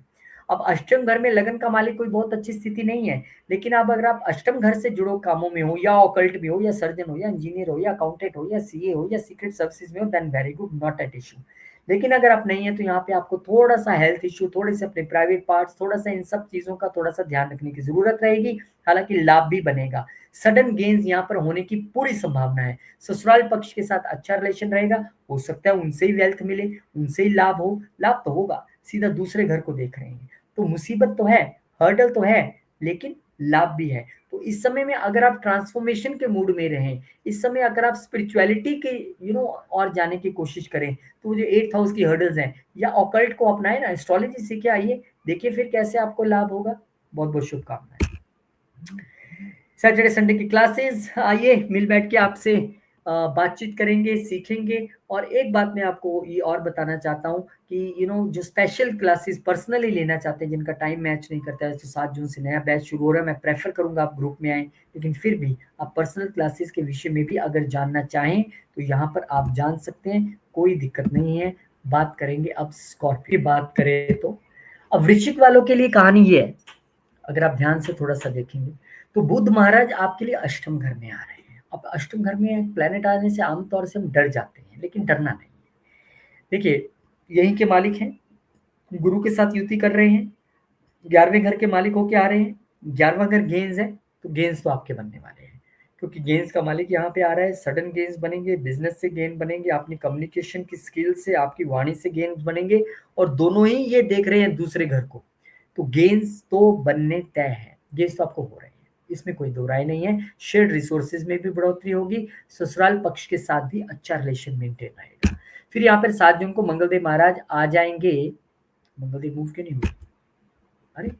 अब अष्टम घर में लगन का मालिक कोई बहुत अच्छी स्थिति नहीं है, लेकिन अब अगर आप अष्टम घर से जुड़ो कामों में हो या ऑकल्ट में हो या सर्जन हो या इंजीनियर हो या अकाउंटेंट हो या सीए हो या सीक्रेट सर्विसेज में हो then very good, not at issue. लेकिन अगर आप नहीं है तो यहाँ पे आपको थोड़ा-सा हेल्थ इश्यू, थोड़े से अपने प्राइवेट पार्ट्स, थोड़ा-सा इन सब चीज़ों का थोड़ा-सा ध्यान रखने की ज़रूरत रहेगी। हालाँकि लाभ भी बनेगा। सडन गेन्स यहाँ पर होने की पूरी संभावना है। ससुराल पक्ष के साथ अच्छा रिलेशन रहेगा, हो सकता है उनसे ही वेल्थ मिले, उनसे ही लाभ हो, लाभ तो होगा, सीधा दूसरे घर को देख रहे हैं। तो मुसीबत तो है, हर्डल तो है लेकिन लाभ भी है। तो इस समय में अगर आप ट्रांसफॉर्मेशन के मूड में रहें, इस समय अगर आप स्पिरिचुअलिटी के और जाने की कोशिश करें, तो वो जो 8th हाउस की हर्डल्स हैं या ऑकल्ट को अपनाएं ना, एस्ट्रोलॉजी सीखे आइए, देखिए फिर कैसे आपको लाभ होगा। बहुत बहुत शुभकामनाएं। सैटरडे संडे की क्लासेस आइए मिल बैठ के आपसे बातचीत करेंगे, सीखेंगे। और एक बात मैं आपको ये और बताना चाहता हूँ कि जो स्पेशल क्लासेस पर्सनली लेना चाहते हैं, जिनका टाइम मैच नहीं करता है, तो 7 जून से नया बैच शुरू हो रहा है। मैं प्रेफर करूंगा आप ग्रुप में आए, लेकिन फिर भी आप पर्सनल क्लासेस के विषय में भी अगर जानना चाहें तो यहाँ पर आप जान सकते हैं, कोई दिक्कत नहीं है। बात करेंगे अब स्कॉर्पियो की बात करें तो अब वृश्चिक वालों के लिए कहानी ये है। अगर आप ध्यान से थोड़ा सा देखेंगे तो बुध महाराज आपके लिए अष्टम घर में आ रहे हैं। अब अष्टम घर में प्लेनेट आने से आमतौर से हम डर जाते हैं, लेकिन डरना नहीं। देखिए, यहीं के मालिक हैं, गुरु के साथ युति कर रहे हैं, 11वें घर के मालिक होके आ रहे हैं। 11वां घर गेंस है, तो गेंस तो आपके बनने वाले हैं, क्योंकि गेंस का मालिक यहाँ पे आ रहा है। सडन गेंस बनेंगे, बिजनेस से गेन बनेंगे, अपनी कम्युनिकेशन की स्किल से, आपकी वाणी से गेंस बनेंगे। और दोनों ही ये देख रहे हैं दूसरे घर को, तो गेंस तो बनने तय है। गेंस तो आपको हो रहे हैं, इसमें कोई दो राय नहीं है। शेयर्ड रिसोर्सेज में भी बढ़ोतरी होगी, ससुराल पक्ष के साथ भी अच्छा रिलेशन मेंटेन रहेगा। फिर यहाँ पर 7 जून को मंगलदेव महाराज आ जाएंगे। मंगलदेव मूव क्यों नहीं हुए? अरे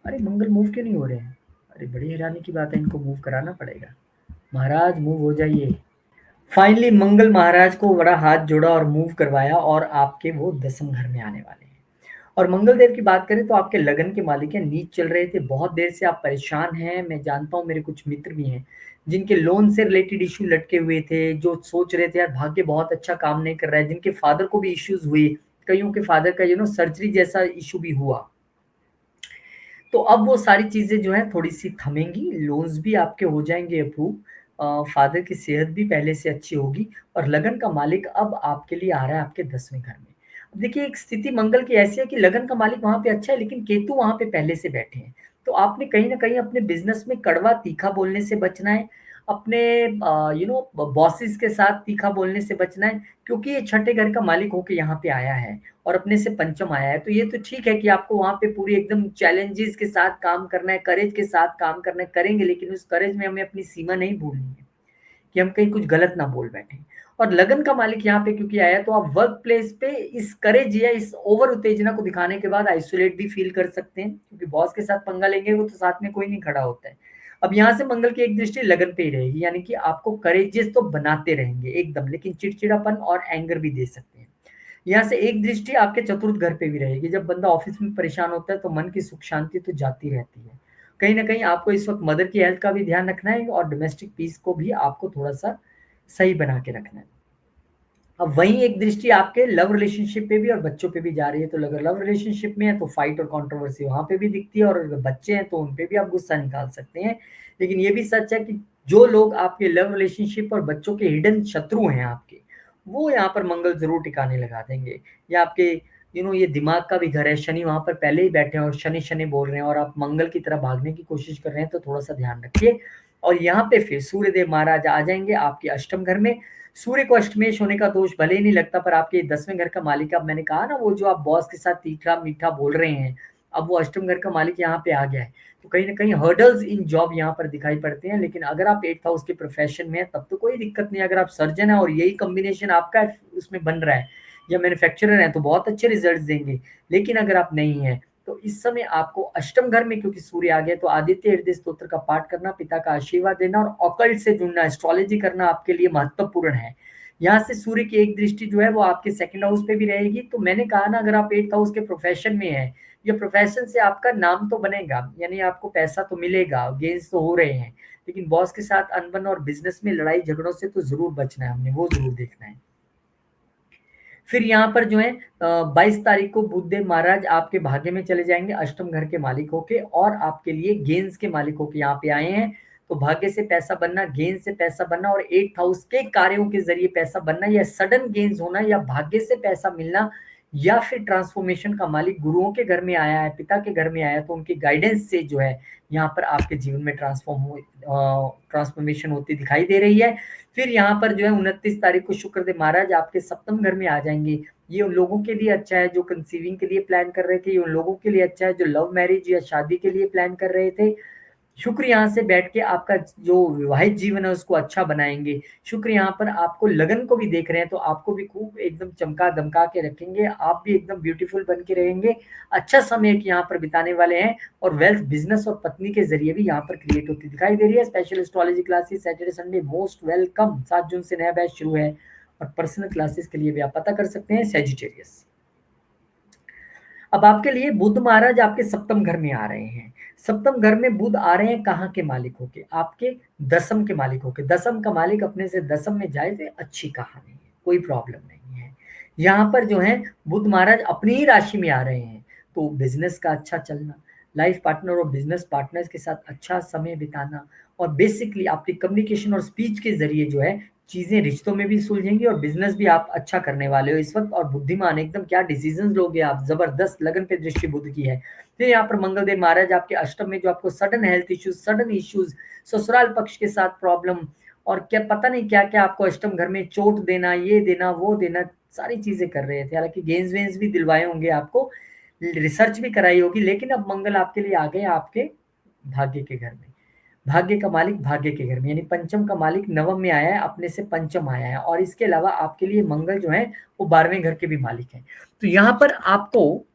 अरे मंगल मूव क्यों नहीं हो रहे हैं? अरे बड़ी हैरानी की बात है, इनको मूव कराना पड़ेगा। महाराज मूव हो जाइए। फाइनली मंगल महाराज को बड़ा हाथ जोड़ा और मूव करवाया, और आपके वो 10वें घर में आने वाले हैं। और मंगल देव की बात करें तो आपके लगन के मालिक हैं। नीच चल रहे थे, बहुत देर से आप परेशान हैं। मैं जानता हूँ, मेरे कुछ मित्र भी हैं जिनके लोन से रिलेटेड इश्यू लटके हुए थे, जो सोच रहे थे यार भाग्य बहुत अच्छा काम नहीं कर रहा है, जिनके फादर को भी इश्यूज हुए, कईयों के फादर का सर्जरी जैसा इशू भी हुआ। तो अब वो सारी चीज़ें जो है थोड़ी सी थमेंगी, लोन्स भी आपके हो जाएंगे अप्रूव, फादर की सेहत भी पहले से अच्छी होगी, और लगन का मालिक अब आपके लिए आ रहा है आपके 10वें घर में। अब देखिए, एक स्थिति मंगल की ऐसी है कि लगन का मालिक वहां पे अच्छा है, लेकिन केतु वहां पे पहले से बैठे हैं। तो आपने कहीं ना कहीं अपने बिजनेस में कड़वा तीखा बोलने से बचना है, अपने बॉसेस के साथ तीखा बोलने से बचना है, क्योंकि ये छठे घर का मालिक होके यहाँ पे आया है और अपने से पंचम आया है। तो ये तो ठीक है कि आपको वहां पे पूरी एकदम चैलेंजेस के साथ काम करना है, करेज के साथ काम करना है, करेंगे, लेकिन उस करेज में हमें अपनी सीमा नहीं भूलनी है कि हम कहीं कुछ गलत ना बोल बैठे। और लगन का मालिक यहाँ पे क्योंकि आया, तो आप वर्क प्लेस पे इस करेज या इस ओवर उत्तेजना को दिखाने के बाद आइसोलेट भी फील कर सकते हैं, क्योंकि बॉस के साथ पंगा लेंगे वो तो साथ में कोई नहीं खड़ा होता है। अब यहाँ से मंगल की एक दृष्टि लगन पे ही रहेगी, यानी कि आपको करेजेस तो बनाते रहेंगे एकदम, लेकिन चिड़चिड़ापन और एंगर भी दे सकते हैं। यहाँ से एक दृष्टि आपके चतुर्थ घर पे भी रहेगी। जब बंदा ऑफिस में परेशान होता है तो मन की सुख शांति तो जाती रहती है। कहीं ना कहीं आपको इस वक्त मदर की हेल्थ का भी ध्यान रखना है, और डोमेस्टिक पीस को भी आपको थोड़ा सा सही बना के रखना है। अब वहीं एक दृष्टि आपके लव रिलेशनशिप पे भी और बच्चों पे भी जा रही है। तो अगर लव रिलेशनशिप में है तो फाइट और कंट्रोवर्सी वहां पे भी दिखती है, और अगर बच्चे हैं तो उन पे भी आप गुस्सा निकाल सकते हैं। लेकिन ये भी सच है कि जो लोग आपके लव रिलेशनशिप और बच्चों के हिडन शत्रु हैं आपके, वो यहाँ पर मंगल जरूर टिकाने लगा देंगे। या आपके ये दिमाग का भी घर है, शनि वहां पर पहले ही बैठे हैं और शनि शनि बोल रहे हैं, और आप मंगल की तरह भागने की कोशिश कर रहे हैं, तो थोड़ा सा ध्यान रखिए। और यहाँ पे फिर सूर्यदेव महाराज आ जाएंगे आपके अष्टम घर में। सूर्य को अष्टमेश होने का दोष भले ही नहीं लगता, पर आपके 10वें घर का मालिक, अब मैंने कहा ना, वो जो आप बॉस के साथ तीखा मीठा बोल रहे हैं, अब वो अष्टम घर का मालिक यहाँ पे आ गया है। तो कहीं ना कहीं हर्डल्स इन जॉब यहाँ पर दिखाई पड़ते हैं। लेकिन अगर आप 8th हाउस के प्रोफेशन में है तब तो कोई दिक्कत नहीं। अगर आप सर्जन है और यही कॉम्बिनेशन आपका उसमें बन रहा है, या मैन्युफैक्चरर है, तो बहुत अच्छे रिजल्ट देंगे। लेकिन अगर आप नहीं है, तो इस समय आपको अष्टम घर में क्योंकि सूर्य आ गया, तो आदित्य हृदय स्तोत्र का पाठ करना, पिता का आशीर्वाद देना और ऑकल्ट से जुड़ना, एस्ट्रोलॉजी करना आपके लिए महत्वपूर्ण है। यहाँ से सूर्य की एक दृष्टि जो है वो आपके सेकंड हाउस पे भी रहेगी। तो मैंने कहा ना, अगर आप 8th हाउस के प्रोफेशन में है, या प्रोफेशन से आपका नाम तो बनेगा, यानी आपको पैसा तो मिलेगा, गेन्स तो हो रहे हैं, लेकिन बॉस के साथ अनबन और बिजनेस में लड़ाई झगड़ों से तो जरूर बचना है, हमने वो जरूर देखना है। फिर यहाँ पर जो है 22 तारीख को बुधदेव महाराज आपके भाग्य में चले जाएंगे, अष्टम घर के मालिक होके, और आपके लिए गेंस के मालिक होके यहाँ पे आए हैं। तो भाग्य से पैसा बनना, गेंस से पैसा बनना, और 8th हाउस के कार्यों के जरिए पैसा बनना, या सडन गेंस होना, या भाग्य से पैसा मिलना, या फिर ट्रांसफॉर्मेशन का मालिक गुरुओं के घर में आया है, पिता के घर में आया है, तो उनके गाइडेंस से जो है यहाँ पर आपके जीवन में ट्रांसफॉर्मेशन होती दिखाई दे रही है। फिर यहाँ पर जो है 29 तारीख को शुक्रदेव महाराज आपके सप्तम घर में आ जाएंगे। ये उन लोगों के लिए अच्छा है जो कंसीविंग के लिए प्लान कर रहे थे, ये उन लोगों के लिए अच्छा है जो लव मैरिज या शादी के लिए प्लान कर रहे थे। शुक्र यहाँ से बैठ के आपका जो विवाहित जीवन है उसको अच्छा बनाएंगे। शुक्र यहाँ पर आपको लगन को भी देख रहे हैं, तो आपको भी खूब एकदम चमका दमका के रखेंगे, आप भी एकदम ब्यूटीफुल बन के रहेंगे। अच्छा समय एक यहाँ पर बिताने वाले हैं, और वेल्थ बिजनेस और पत्नी के जरिए भी यहाँ पर क्रिएट होती दिखाई दे रही है। Special astrology classes Saturday Sunday most welcome. 7 जून से नया बैच शुरू है, और पर्सनल क्लासेस के लिए भी आप पता कर सकते हैं सेजिटेरियस। अब आपके लिए बुध महाराज आपके सप्तम घर में आ रहे हैं। सप्तम घर में बुध आ रहे हैं कहाँ के मालिक होके? आपके दसम के मालिक होके। दसम का मालिक अपने से दसम में जाए तो अच्छी कहानी है, कोई प्रॉब्लम नहीं है। यहाँ पर जो है बुध महाराज अपनी ही राशि में आ रहे हैं, तो बिजनेस का अच्छा चलना, लाइफ पार्टनर और बिजनेस पार्टनर्स के साथ अच्छा समय बिताना, और बेसिकली आपकी कम्युनिकेशन और स्पीच के जरिए जो है चीजें रिश्तों में भी सुलझेंगी, और बिजनेस भी आप अच्छा करने वाले हो इस वक्त। और बुद्धिमान एकदम क्या डिसीजन लोगे आप, जबरदस्त लगन पे दृष्टि बुध की है। फिर यहाँ पर मंगलदेव महाराज आपके अष्टम में, जो आपको sudden health issues, sudden issues, ससुराल पक्ष के साथ प्रॉब्लम, और क्या पता नहीं क्या क्या आपको अष्टम घर में चोट देना, ये देना वो देना, सारी चीजें कर रहे थे। हालांकि गेंस वेंस भी दिलवाए होंगे आपको, रिसर्च भी कराई होगी, लेकिन अब मंगल आपके लिए आ गए आपके भाग्य के घर में। भाग्य का मालिक भाग्य के घर में, यानी पंचम का मालिक नवम में आया है, अपने से पंचम आया है, और इसके अलावा आपके लिए मंगल जो है वो 12वें घर के भी मालिक हैं। तो यहाँ पर आपको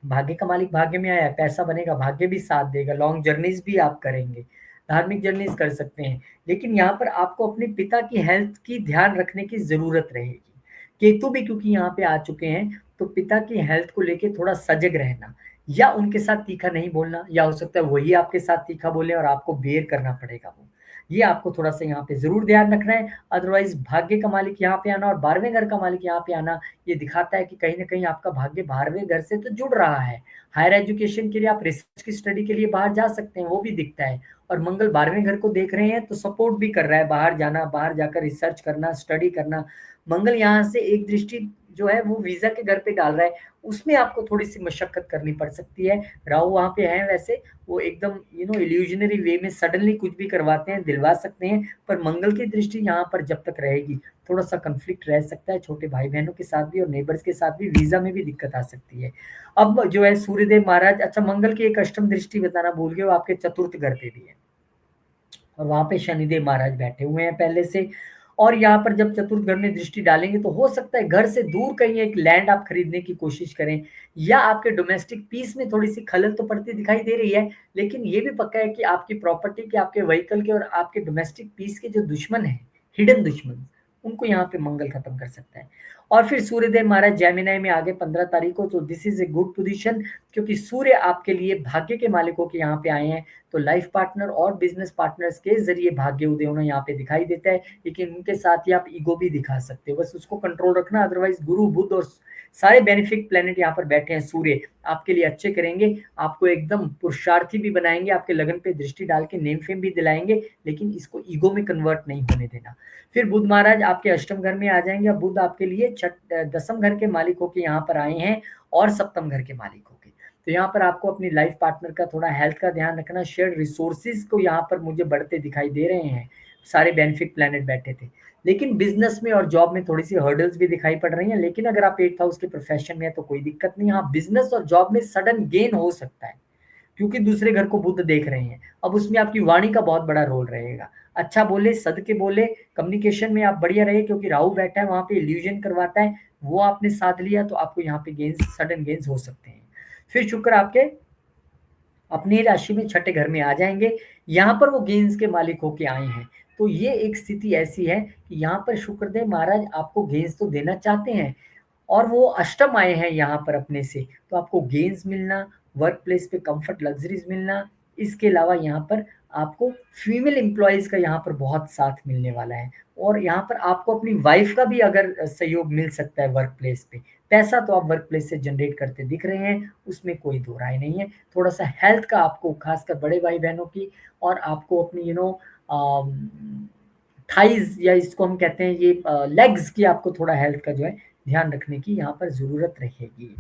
भाग्य का मालिक भाग्य में आया है, पैसा बनेगा, भाग्य भी साथ देगा, लॉन्ग जर्नीज भी आप करेंगे, धार्मिक जर्नीज कर सकते हैं। लेकिन यहाँ पर आपको अपने पिता की हेल्थ की ध्यान रखने की जरूरत रहेगी। केतु भी क्योंकि यहाँ पे आ चुके हैं, तो पिता की हेल्थ को लेके थोड़ा सजग रहना, या उनके साथ तीखा नहीं बोलना, या हो सकता है वही आपके साथ तीखा बोले और आपको बेयर करना पड़ेगा वो। ये आपको थोड़ा सा यहाँ पे जरूर ध्यान रखना है। अदरवाइज भाग्य का मालिक यहाँ पे आना और 12वें घर का मालिक यहाँ पे आना, ये दिखाता है कि कहीं ना कहीं आपका भाग्य 12वें घर से तो जुड़ रहा है। हायर एजुकेशन के लिए आप रिसर्च की स्टडी के लिए बाहर जा सकते हैं, वो भी दिखता है। और मंगल 12वें घर को देख रहे हैं, तो सपोर्ट भी कर रहा है बाहर जाना, बाहर जाकर रिसर्च करना, स्टडी करना। मंगल यहाँ से एक दृष्टि जो है वो वीजा के घर पे डाल रहा है, उसमें आपको थोड़ी सी मशक्कत करनी पड़ सकती है। राहु वहां पे है वैसे, वो एकदम इल्यूजनरी वे में सडनली कुछ भी करवाते हैं, दिलवा सकते हैं, पर मंगल की दृष्टि यहाँ पर जब तक रहेगी थोड़ा सा कंफ्लिक्ट रह सकता है, छोटे भाई बहनों के साथ भी और नेबर्स के साथ भी, वीजा में भी दिक्कत आ सकती है। अब जो है सूर्यदेव महाराज, अच्छा मंगल की एक अष्टम दृष्टि बताना भूल गए, वो आपके चतुर्थ घर पे भी है, और वहां पे शनिदेव महाराज बैठे हुए हैं पहले से। और यहाँ पर जब चतुर्थ घर में दृष्टि डालेंगे, तो हो सकता है घर से दूर कहीं एक लैंड आप खरीदने की कोशिश करें, या आपके डोमेस्टिक पीस में थोड़ी सी खलल तो पड़ती दिखाई दे रही है। लेकिन ये भी पक्का है कि आपकी प्रॉपर्टी के, आपके व्हीकल के और आपके डोमेस्टिक पीस के जो दुश्मन है, हिडन दुश्मन, उनको यहाँ पे मंगल खत्म कर सकता है। और फिर सूर्यदेव महाराज जेमिनाई में आगे 15 तारीख को, तो this is a good position, क्योंकि सूर्य आपके लिए भाग्य के मालिकों के यहाँ पे आए हैं। तो लाइफ पार्टनर और बिजनेस पार्टनर्स के जरिए भाग्य उदय होना यहाँ पे दिखाई देता है, लेकिन उनके साथ ही आप ईगो भी दिखा सकते हो, बस उसको कंट्रोल रखना। अदरवाइज गुरु बुध और सारे बेनिफिक प्लेनेट यहाँ पर बैठे हैं, सूर्य आपके लिए अच्छे करेंगे, आपको एकदम पुरुषार्थी भी बनाएंगे, आपके लगन पे दृष्टि डाल के नेम फेम भी दिलाएंगे, लेकिन इसको ईगो में कन्वर्ट नहीं होने देना। फिर बुध महाराज आपके अष्टम घर में आ जाएंगे। अब बुध आपके लिए दसम घर के मालिक होके यहाँ पर आए हैं, और सप्तम घर के मालिक होके। तो यहाँ पर आपको अपनी लाइफ पार्टनर का थोड़ा हेल्थ का ध्यान रखना, शेयर्ड रिसोर्सेज को यहाँ पर मुझे बढ़ते दिखाई दे रहे हैं, सारे बेनिफिक प्लैनेट बैठे थे। लेकिन बिजनेस में और जॉब में थोड़ी सी हर्डल्स भी दिखाई पड़ रही हैं, लेकिन अगर आप 8th हाउस के प्रोफेशन में है तो कोई दिक्कत नहीं। हाँ, बिजनेस और जॉब में सडन गेन हो सकता है, क्योंकि दूसरे घर को बुध देख रहे हैं। अब उसमें आपकी वाणी का बहुत बड़ा रोल रहेगा, अच्छा बोले, सदके बोले, कम्युनिकेशन में आप बढ़िया रहे, क्योंकि राहु बैठा है वहां पे, इल्यूजन करवाता है, वो आपने साथ लिया तो आपको यहाँ पे गेंस, सडन गेंस हो सकते हैं। फिर शुक्र आपके अपनी राशि में छठे घर में आ जाएंगे, यहाँ पर वो गेंस के मालिक होके आए हैं। तो ये एक स्थिति ऐसी है कि यहाँ पर शुक्रदेव महाराज आपको गेंस तो देना चाहते हैं, और वो अष्टम आए हैं यहाँ पर अपने से, तो आपको गेन्स मिलना, वर्क प्लेस पे कंफर्ट लग्जरीज मिलना, इसके अलावा यहाँ पर आपको फीमेल एम्प्लॉयज का यहाँ पर बहुत साथ मिलने वाला है। और यहाँ पर आपको अपनी वाइफ का भी अगर सहयोग मिल सकता है वर्क प्लेस पे। पैसा तो आप वर्क प्लेस से जनरेट करते दिख रहे हैं, उसमें कोई दो राय नहीं है। थोड़ा सा हेल्थ का आपको, खासकर बड़े भाई बहनों की, और आपको अपनी थाइज, या इसको हम कहते हैं ये लेग्स की, आपको थोड़ा हेल्थ का जो है ध्यान रखने की यहाँ पर ज़रूरत रहेगी।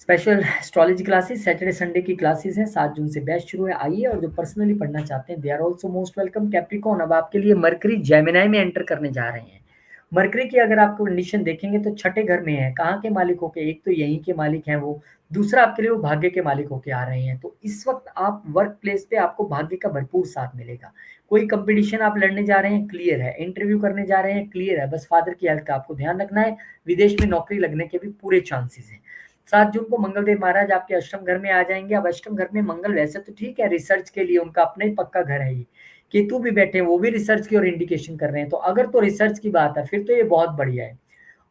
Special astrology classes Saturday Sunday की क्लासेस हैं, 7 जून से बैच शुरू है। आइए, और जो पर्सनली पढ़ना चाहते हैं they are also most welcome. Capricorn, अब आपके लिए मरकरी जेमिनाई में एंटर करने जा रहे हैं। मरकरी की अगर आप कंडीशन देखेंगे तो छठे घर में है। कहाँ के मालिक होके? एक तो यहीं के मालिक हैं वो, दूसरा आपके लिए वो भाग्य के मालिक होके आ रहे हैं। तो इस वक्त आप वर्क प्लेस पे आपको भाग्य का भरपूर साथ मिलेगा। कोई कंपटीशन आप लड़ने जा रहे हैं, क्लियर है। इंटरव्यू करने जा रहे हैं, क्लियर है। बस फादर की हेल्थ का आपको ध्यान रखना है। विदेश में नौकरी लगने के भी पूरे चांसेस हैं। 7 जून को मंगलदेव महाराज आपके अष्टम घर में आ जाएंगे। अब अष्टम घर में मंगल वैसे तो ठीक है, रिसर्च के लिए उनका अपना ही पक्का घर है ये। केतु भी बैठे हैं, वो भी रिसर्च की ओर इंडिकेशन कर रहे हैं। तो अगर तो रिसर्च की बात है फिर तो ये बहुत बढ़िया है।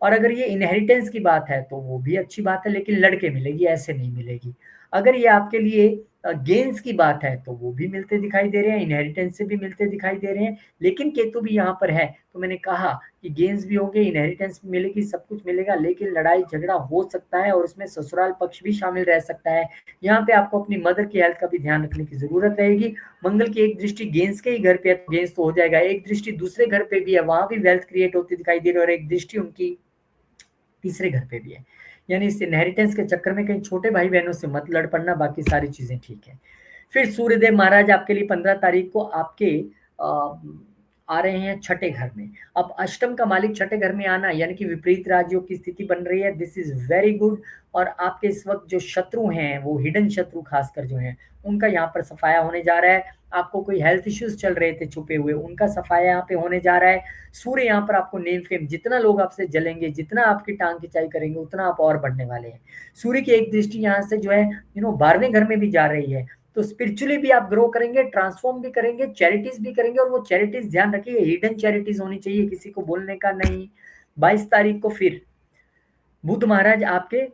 और अगर ये इनहेरिटेंस की बात है तो वो भी अच्छी बात है, लेकिन लड़के मिलेगी, ऐसे नहीं मिलेगी। अगर ये आपके लिए गेंस की बात है तो वो भी मिलते दिखाई दे रहे हैं, इनहेरिटेंस से भी मिलते दिखाई दे रहे हैं। लेकिन केतु भी यहाँ पर है, तो मैंने कहा कि गेंस भी होंगे, इनहेरिटेंस भी मिलेगी, सब कुछ मिलेगा, लेकिन लड़ाई झगड़ा हो सकता है और उसमें ससुराल पक्ष भी शामिल रह सकता है। यहाँ पे आपको अपनी मदर की हेल्थ का भी ध्यान रखने की जरूरत रहेगी। मंगल की एक दृष्टि गेंस के ही घर पे है तो गेंस तो हो जाएगा, एक दृष्टि दूसरे घर पे भी है, वहां भी वेल्थ क्रिएट होती दिखाई दे रही है, और एक दृष्टि उनकी तीसरे घर पे भी है। यानी इस इनहेरिटेंस के चक्कर में कहीं छोटे भाई बहनों से मत लड़ पड़ना, बाकी सारी चीजें ठीक है। फिर सूर्यदेव महाराज आपके लिए 15 तारीख को आपके अ, आ रहे हैं छठे घर में। अब अष्टम का मालिक छठे घर में आना यानी कि विपरीत राजयोग की स्थिति बन रही है, दिस इज वेरी गुड। और आपके इस वक्त जो शत्रु हैं, वो हिडन शत्रु खासकर जो हैं, उनका यहाँ पर सफाया होने जा रहा है। आपको कोई हेल्थ इश्यूज चल रहे थे छुपे हुए, उनका सफाया यहाँ पे होने जा रहा है। सूर्य यहाँ पर आपको नेम फेम, जितना लोग आपसे जलेंगे, जितना आपकी टांग खिंचाई करेंगे, उतना आप और बढ़ने वाले हैं। सूर्य की एक दृष्टि यहाँ से जो है 12वें घर में भी जा रही है। तो स्पिरिचुअली भी आप ग्रो करेंगे, ट्रांसफॉर्म भी करेंगे, चैरिटीज भी करेंगे। और वो चैरिटीज ध्यान रखिए हिडन चैरिटीज होनी चाहिए, किसी को बोलने का नहीं। 22 तारीख को फिर बुध महाराज आपके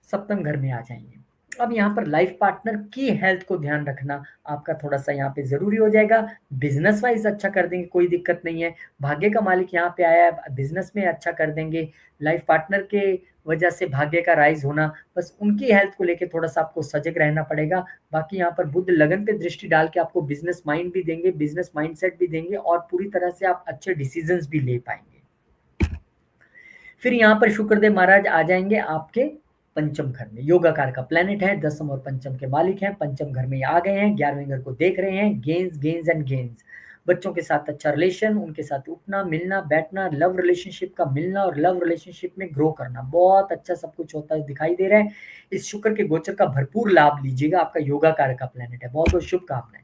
सप्तम घर में आ जाएंगे। अब यहाँ पर लाइफ पार्टनर की हेल्थ को ध्यान रखना आपका थोड़ा सा यहाँ पे जरूरी हो जाएगा। बिजनेस वाइज अच्छा कर देंगे, कोई दिक्कत नहीं है। भाग्य का मालिक यहाँ पे आया है, बिजनेस में अच्छा कर देंगे। लाइफ पार्टनर के वजह से भाग्य का राइज होना, बस उनकी हेल्थ को लेके थोड़ा सा आपको सजग रहना पड़ेगा। बाकी यहाँ पर बुध लगन पे दृष्टि डाल के आपको बिजनेस माइंड भी देंगे, बिजनेस माइंडसेट भी देंगे, और पूरी तरह से आप अच्छे डिसीजंस भी ले पाएंगे। फिर यहाँ पर शुक्रदेव महाराज आ जाएंगे आपके पंचम घर में। योगाकार का प्लेनेट है, दसम और पंचम के मालिक हैं। पंचम घर में आ गए हैं, 11वें घर को देख रहे हैं। गेंस गेंस एंड गेंस, बच्चों के साथ अच्छा रिलेशन, उनके साथ उठना मिलना बैठना, लव रिलेशनशिप का मिलना और लव रिलेशनशिप में ग्रो करना, बहुत अच्छा सब कुछ होता है दिखाई दे रहा है। इस शुक्र के गोचर का भरपूर लाभ लीजिएगा, आपका योगाकार का प्लेनेट है। बहुत बहुत शुभकामनाएं।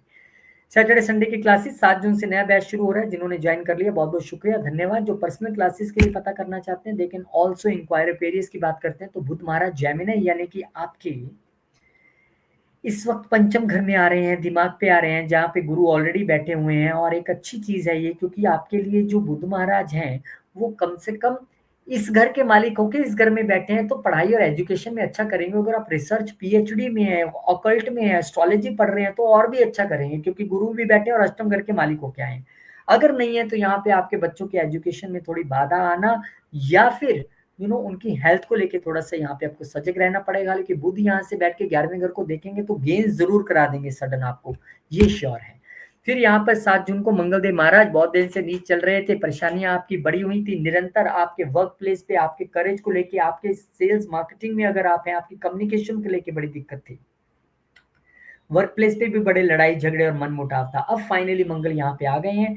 सैटरडे संडे की क्लासेस 7 जून से नया बैच शुरू हो रहा है। जिन्होंने ज्वाइन कर लिया बहुत बहुत शुक्रिया, धन्यवाद। जो पर्सनल क्लासेस के लिए पता करना चाहते हैं, दे कैन ऑल्सो इंक्वायर पेरियस की बात करते हैं तो बुध महाराज जेमिनी यानी कि आपके इस वक्त पंचम घर में आ रहे हैं, दिमाग पे आ रहे हैं, जहाँ पे गुरु ऑलरेडी बैठे हुए हैं। और एक अच्छी चीज है ये, क्योंकि आपके लिए जो बुध महाराज हैं वो कम से कम इस घर के मालिक होके इस घर में बैठे हैं, तो पढ़ाई और एजुकेशन में अच्छा करेंगे। अगर आप रिसर्च पीएचडी में है, ऑकल्ट में है, एस्ट्रोलॉजी पढ़ रहे हैं, तो और भी अच्छा करेंगे, क्योंकि गुरु भी बैठे हैं और अष्टम घर के मालिक होके आए हैं। अगर नहीं है तो यहाँ पे आपके बच्चों के एजुकेशन में थोड़ी बाधा आना, या फिर उनकी हेल्थ को लेके थोड़ा सा यहाँ पे आपको सजग रहना पड़ेगा। लेकिन बुध यहाँ से बैठ के 11वें घर को देखेंगे तो गेंस जरूर करा देंगे सडन आपको, ये श्योर है। फिर यहाँ पर 7 जून को मंगलदेव महाराज बहुत दिन से नीच चल रहे थे, परेशानियां आपकी बड़ी हुई थी निरंतर, आपके वर्क प्लेस पे आपके करेज को लेके, आपके सेल्स मार्केटिंग में अगर आप हैं, आपकी कम्युनिकेशन को लेके बड़ी दिक्कत थी, वर्क प्लेस पे भी बड़े लड़ाई झगड़े और मन मुटाव था। अब फाइनली मंगल यहाँ पे आ गए हैं,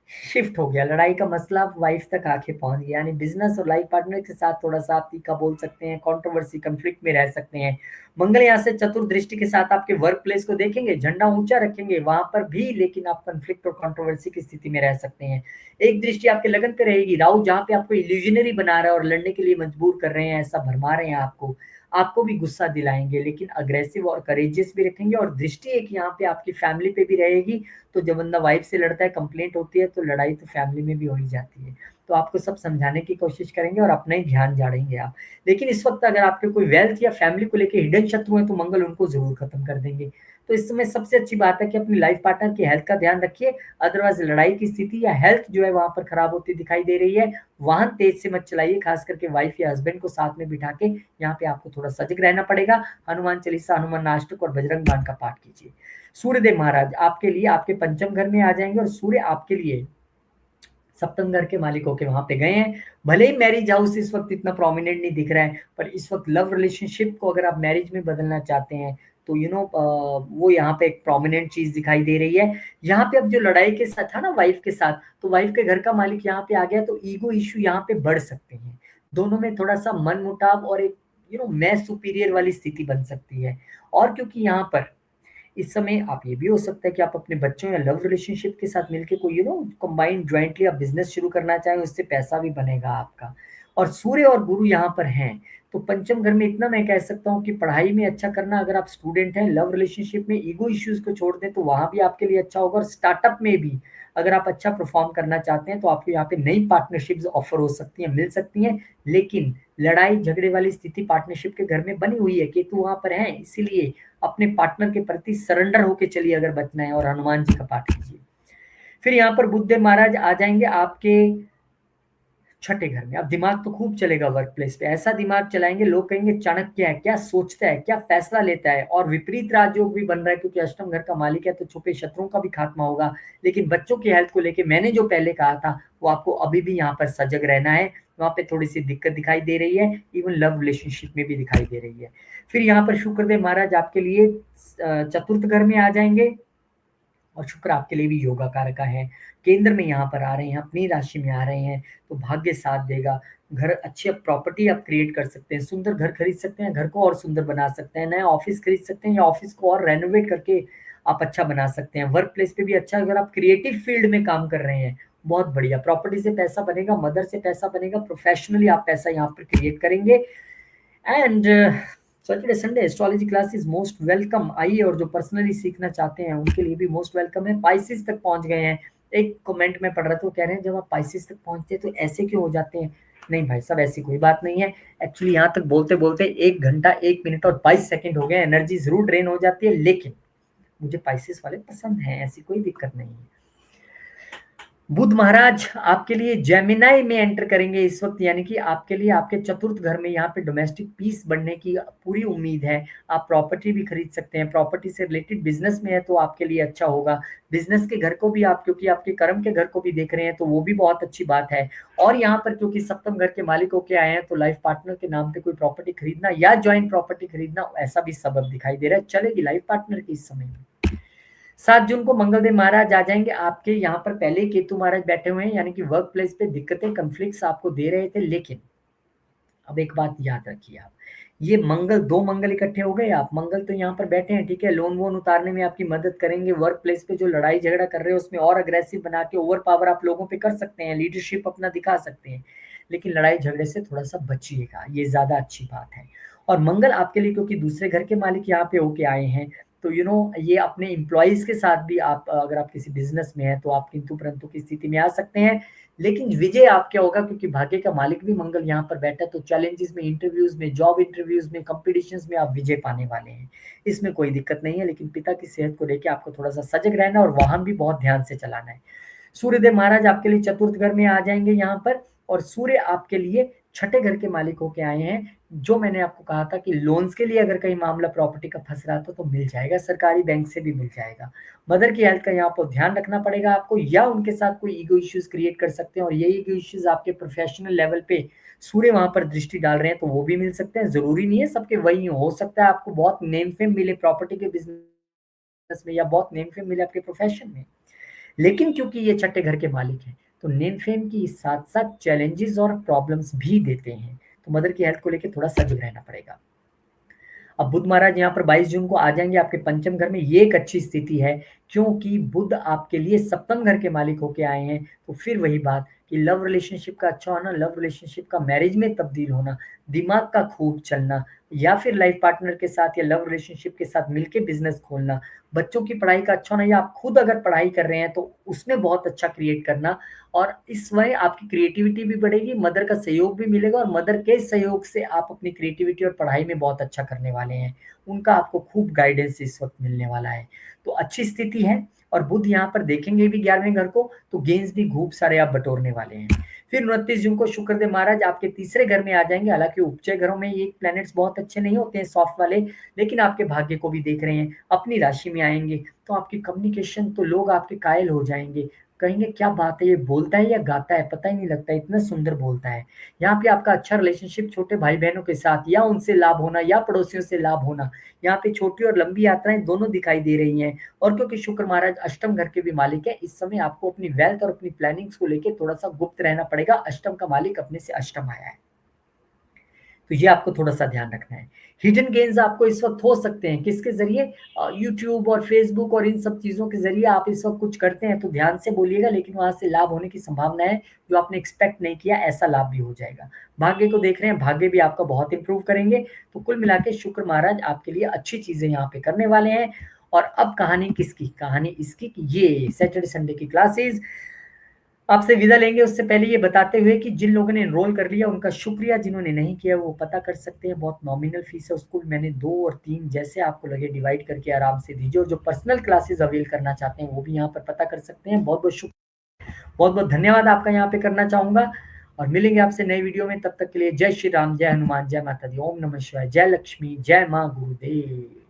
शिफ्ट हो गया लड़ाई का मसला, वाइफ तक आके पहुंच गया। यानी बिजनेस और लाइफ पार्टनर के साथ थोड़ा सा आप तीखा बोल सकते हैं, कंट्रोवर्सी कंफ्लिक्ट में रह सकते हैं। मंगल यहाँ से चतुर्दृष्टि के साथ आपके वर्क प्लेस को देखेंगे, झंडा ऊंचा रखेंगे वहां पर भी, लेकिन आप कंफ्लिक्ट और कंट्रोवर्सी की स्थिति में रह सकते हैं। एक दृष्टि आपके लगन पे रहेगी, राहु जहाँ पे आपको इल्यूजनरी बना रहा है और लड़ने के लिए मजबूर कर रहे हैं, ऐसा भरमा रहे हैं आपको, आपको भी गुस्सा दिलाएंगे, लेकिन अग्रेसिव और करेजियस भी रखेंगे। और दृष्टि एक यहाँ पे आपकी फैमिली पे भी रहेगी। तो जब बंदा वाइफ से लड़ता है, कंप्लेंट होती है, तो लड़ाई तो फैमिली में भी हो ही जाती है। तो आपको सब समझाने की कोशिश करेंगे और अपना ही ध्यान झाड़ेंगे आप। लेकिन इस वक्त अगर आपके कोई वेल्थ या फैमिली को लेकर हिडन शत्रु है तो मंगल उनको जरूर खत्म कर देंगे। तो इस समय सबसे अच्छी बात है कि अपनी लाइफ पार्टनर की हेल्थ का ध्यान रखिए। अदरवाइज लड़ाई की स्थिति या हेल्थ जो है वहां पर खराब होती दिखाई दे रही है। वाहन तेज से मत चलाइए, खास करके वाइफ या हस्बैंड को साथ में बिठा के यहाँ पे आपको थोड़ा सजग रहना पड़ेगा। हनुमान चालीसा, हनुमान अष्टक और बजरंग बाण का पाठ कीजिए। सूर्यदेव महाराज आपके लिए आपके पंचम घर में आ जाएंगे, और सूर्य आपके लिए सप्तम घर के मालिक होके वहां पे गए हैं। भले ही मैरिज हाउस इस वक्त इतना प्रोमिनेंट नहीं दिख रहा है, पर इस वक्त लव रिलेशनशिप को अगर आप मैरिज में बदलना चाहते हैं तो वो यहाँ पे एक प्रोमिनेंट चीज दिखाई दे रही है। यहाँ पे अब जो लड़ाई के साथ था ना वाइफ के साथ, तो वाइफ के घर का मालिक यहाँ पे आ गया, तो ईगो इश्यू यहाँ पे बढ़ सकते हैं। दोनों में थोड़ा सा मन मुटाव और एक मैं सुपीरियर वाली स्थिति बन सकती है। और क्योंकि यहाँ पर इस समय आप ये भी हो सकता है कि आप अपने बच्चों या लव रिलेशनशिप के साथ मिलके कोई कंबाइंड ज्वाइंटली आप बिजनेस शुरू करना चाहें, उससे पैसा भी बनेगा आपका। और सूर्य और गुरु यहाँ पर हैं, तो पंचम घर में इतना मैं कह सकता हूँ कि पढ़ाई में अच्छा करना, अगर आप स्टूडेंट हैं, लव रिलेशनशिप में ईगो इश्यूज को छोड़ दें तो वहां भी आपके लिए अच्छा होगा। और स्टार्टअप में भी अगर आप अच्छा परफॉर्म करना चाहते हैं तो आपको यहाँ पे नई पार्टनरशिप्स ऑफर हो सकती हैं, मिल सकती हैं। लेकिन लड़ाई झगड़े वाली स्थिति पार्टनरशिप के घर में बनी हुई है, केतु वहां पर है, इसीलिए अपने पार्टनर के प्रति सरेंडर होके चलिए अगर बचना है, और हनुमान जी का पाठ कीजिए। फिर यहाँ पर बुद्धदेव महाराज आ जाएंगे आपके छठे घर में। अब दिमाग तो खूब चलेगा वर्क प्लेस पे, ऐसा दिमाग चलाएंगे लोग कहेंगे चाणक्य है, क्या सोचता है, क्या फैसला लेता है। और विपरीत राजयोग भी बन रहा है क्योंकि अष्टम घर का मालिक है, तो छुपे शत्रुओं का भी खात्मा होगा। लेकिन बच्चों की हेल्थ को लेके मैंने जो पहले कहा था वो आपको अभी भी यहाँ पर सजग रहना है। वहां पे थोड़ी सी दिक्कत दिखाई दे रही है, इवन लव रिलेशनशिप में भी दिखाई दे रही है। फिर यहाँ पर शुक्रदेव महाराज आपके लिए चतुर्थ घर में आ जाएंगे, और शुक्र आपके लिए भी योगा कारक है। केंद्र में यहाँ पर आ रहे हैं, अपनी राशि में आ रहे हैं, तो भाग्य साथ देगा। घर अच्छी प्रॉपर्टी आप क्रिएट कर सकते हैं, सुंदर घर खरीद सकते हैं, घर को और सुंदर बना सकते हैं, नया ऑफिस खरीद सकते हैं या ऑफिस को और रेनोवेट करके आप अच्छा बना सकते हैं। वर्क प्लेस पे भी अच्छा, अगर आप क्रिएटिव फील्ड में काम कर रहे हैं बहुत बढ़िया, प्रॉपर्टी से पैसा बनेगा, मदर से पैसा बनेगा, प्रोफेशनली आप पैसा यहाँ पर क्रिएट करेंगे। And Saturday Sunday astrology class is most welcome. आइए, और जो पर्सनली सीखना चाहते हैं उनके लिए भी मोस्ट वेलकम है। पाइसिस तक पहुंच गए हैं, एक कमेंट में पढ़ रहा था, वो कह रहे हैं जब आप पाइसिस तक पहुंचते हैं तो ऐसे क्यों हो जाते हैं। नहीं भाई साहब, ऐसी कोई बात नहीं है। एक्चुअली यहाँ तक बोलते बोलते 1 घंटा 1 मिनट और 22 सेकंड हो गए, एनर्जी जरूर ड्रेन हो जाती है, लेकिन मुझे पाइसिस वाले पसंद हैं, ऐसी कोई दिक्कत नहीं है। बुध महाराज आपके लिए जेमिनाई में एंटर करेंगे इस वक्त, यानी कि आपके लिए आपके चतुर्थ घर में यहाँ पे डोमेस्टिक पीस बढ़ने की पूरी उम्मीद है। आप प्रॉपर्टी भी खरीद सकते हैं, प्रॉपर्टी से रिलेटेड बिजनेस में है तो आपके लिए अच्छा होगा। बिजनेस के घर को भी आप, क्योंकि आपके कर्म के घर को भी देख रहे हैं, तो वो भी बहुत अच्छी बात है। और यहाँ पर क्योंकि सप्तम घर के मालिक होके आए हैं, तो लाइफ पार्टनर के नाम पे कोई प्रॉपर्टी खरीदना या ज्वाइंट प्रॉपर्टी खरीदना, ऐसा भी सबब दिखाई दे रहा है, चलेगी लाइफ पार्टनर की इस समय में। 7 जून को मंगलदेव महाराज आ जाएंगे आपके यहाँ पर, पहले ही केतु महाराज बैठे हुए हैं, यानी कि वर्क प्लेस पे दिक्कतें कंफ्लिक्ट्स आपको दे रहे थे। लेकिन अब एक बात याद रखिए, आप ये मंगल, 2 मंगल इकट्ठे हो गए, आप मंगल तो यहाँ पर बैठे हैं, ठीक है, लोन वोन उतारने में आपकी मदद करेंगे। वर्क प्लेस पे जो लड़ाई झगड़ा कर रहे हैं उसमें और अग्रेसिव बना के ओवर पावर आप लोगों पे कर सकते हैं, लीडरशिप अपना दिखा सकते हैं। लेकिन लड़ाई झगड़े से थोड़ा सा बचिएगा, ये ज्यादा अच्छी बात है। और मंगल आपके लिए क्योंकि दूसरे घर के मालिक यहाँ पे होके आए हैं, तो ये अपने एम्प्लॉयज के साथ भी आप, अगर आप किसी बिजनेस में है तो आप किंतु परंतु की स्थिति में आ सकते हैं। लेकिन विजय आपका होगा क्योंकि भाग्य का मालिक भी मंगल यहाँ पर बैठा है, तो चैलेंजेस में, इंटरव्यूज में, जॉब इंटरव्यूज में, कंपटीशंस में आप विजय पाने वाले हैं, इसमें कोई दिक्कत नहीं है। लेकिन पिता की सेहत को लेकर आपको थोड़ा सा सजग रहना और वाहन भी बहुत ध्यान से चलाना है। सूर्यदेव महाराज आपके लिए चतुर्थ घर में आ जाएंगे यहाँ पर, और सूर्य आपके लिए छठे घर के मालिक होके आए हैं। जो मैंने आपको कहा था कि लोन्स के लिए अगर कहीं मामला प्रॉपर्टी का फंस रहा था तो मिल जाएगा, सरकारी बैंक से भी मिल जाएगा। मदर की हेल्थ का यहाँ पर ध्यान रखना पड़ेगा आपको, या उनके साथ कोई ईगो इश्यूज क्रिएट कर सकते हैं, और ये ईगो इश्यूज आपके प्रोफेशनल लेवल पे सूर्य वहां पर दृष्टि डाल रहे हैं तो वो भी मिल सकते हैं। जरूरी नहीं है सबके वही हो सकता है आपको बहुत नेम फेम मिले प्रॉपर्टी के बिजनेस में, या बहुत नेम फेम मिले आपके प्रोफेशन में। लेकिन क्योंकि ये छठे घर के मालिक हैं, तो नेम फेम की साथ साथ चैलेंजेस और प्रॉब्लम्स भी देते हैं, तो मदर की हेल्थ को लेकर थोड़ा सजग रहना पड़ेगा। अब बुध महाराज यहाँ पर 22 जून को आ जाएंगे आपके पंचम घर में, ये एक अच्छी स्थिति है क्योंकि बुध आपके लिए सप्तम घर के मालिक होके आए हैं। तो फिर वही बात कि लव रिलेशनशिप का अच्छा होना, लव रिलेशनशिप का मैरिज में तब्दील होना, दिमाग का खूब चलना, या फिर लाइफ पार्टनर के साथ या लव रिलेशनशिप के साथ मिलके बिजनेस खोलना, बच्चों की पढ़ाई का अच्छा होना, या आप खुद अगर पढ़ाई कर रहे हैं तो उसमें बहुत अच्छा क्रिएट करना। और इस वजह आपकी क्रिएटिविटी भी बढ़ेगी, मदर का सहयोग भी मिलेगा, और मदर के सहयोग से आप अपनी क्रिएटिविटी और पढ़ाई में बहुत अच्छा करने वाले हैं। उनका आपको खूब गाइडेंस इस वक्त मिलने वाला है, तो अच्छी स्थिति है। और बुध यहाँ पर देखेंगे भी 11वें घर को, तो गेंस भी खूब सारे आप बटोरने वाले हैं। फिर 29 जून को शुक्रदेव महाराज आपके तीसरे घर में आ जाएंगे। हालांकि उपचय घरों में ये प्लैनेट्स बहुत अच्छे नहीं होते हैं, सॉफ्ट वाले, लेकिन आपके भाग्य को भी देख रहे हैं, अपनी राशि में आएंगे। तो आपकी कम्युनिकेशन तो लोग आपके कायल हो जाएँगे। कहेंगे क्या बात है, ये बोलता है या गाता है, पता ही नहीं लगता, इतना सुंदर बोलता है। यहाँ पे आपका अच्छा रिलेशनशिप छोटे भाई-बहनों के साथ या उनसे लाभ होना या पड़ोसियों से लाभ होना, यहाँ पे छोटी और लंबी यात्राएँ दोनों दिखाई दे रही हैं। और क्योंकि शुक्र महाराज अष्टम घर के भी मालिक है, इस समय आपको अपनी वेल्थ और अपनी प्लानिंग्स को लेके थोड़ा-सा गुप्त रहना पड़ेगा। अष्टम का मालिक अपने से अष्टम आया है। तो ये आपको थोड़ा-सा ध्यान रखना है। हिडन गेन्स आपको इस वक़्त हो सकते हैं, किसके ज़रिए? यूट्यूब और फ़ेसबुक और इन सब चीज़ों के ज़रिए आप इस वक़्त कुछ करते हैं, तो ध्यान से बोलिएगा, लेकिन वहाँ से लाभ होने की संभावना है, जो आपने एक्सपेक्ट नहीं किया, ऐसा लाभ भी हो जाएगा। भाग्य को देख रहे हैं, भाग्य भी आपका बहुत इम्प्रूव करेंगे, तो कुल मिला के शुक्र महाराज आपके लिए अच्छी चीज़ें यहाँ पे करने वाले हैं। और अब कहानी किसकी? कहानी इसकी कि ये सैटरडे संडे की क्लासेज़ आपसे विदा लेंगे उससे पहले ये बताते हुए कि जिन लोगों ने एनरोल कर लिया उनका शुक्रिया, जिन्होंने नहीं किया वो पता कर सकते हैं, बहुत नॉमिनल फीस है उसको मैंने 2 और 3 जैसे आपको लगे डिवाइड करके आराम से दीजिए, और जो पर्सनल क्लासेस अवेल करना चाहते हैं वो भी यहाँ पर पता कर सकते हैं। बहुत-बहुत धन्यवाद आपका यहाँ पे करना चाहूँगा, और मिलेंगे आपसे नई वीडियो में, तब तक के लिए जय श्री राम, जय हनुमान, जय माता दी, ओम नमः शिवाय, जय लक्ष्मी, जय माँ गुरुदेव।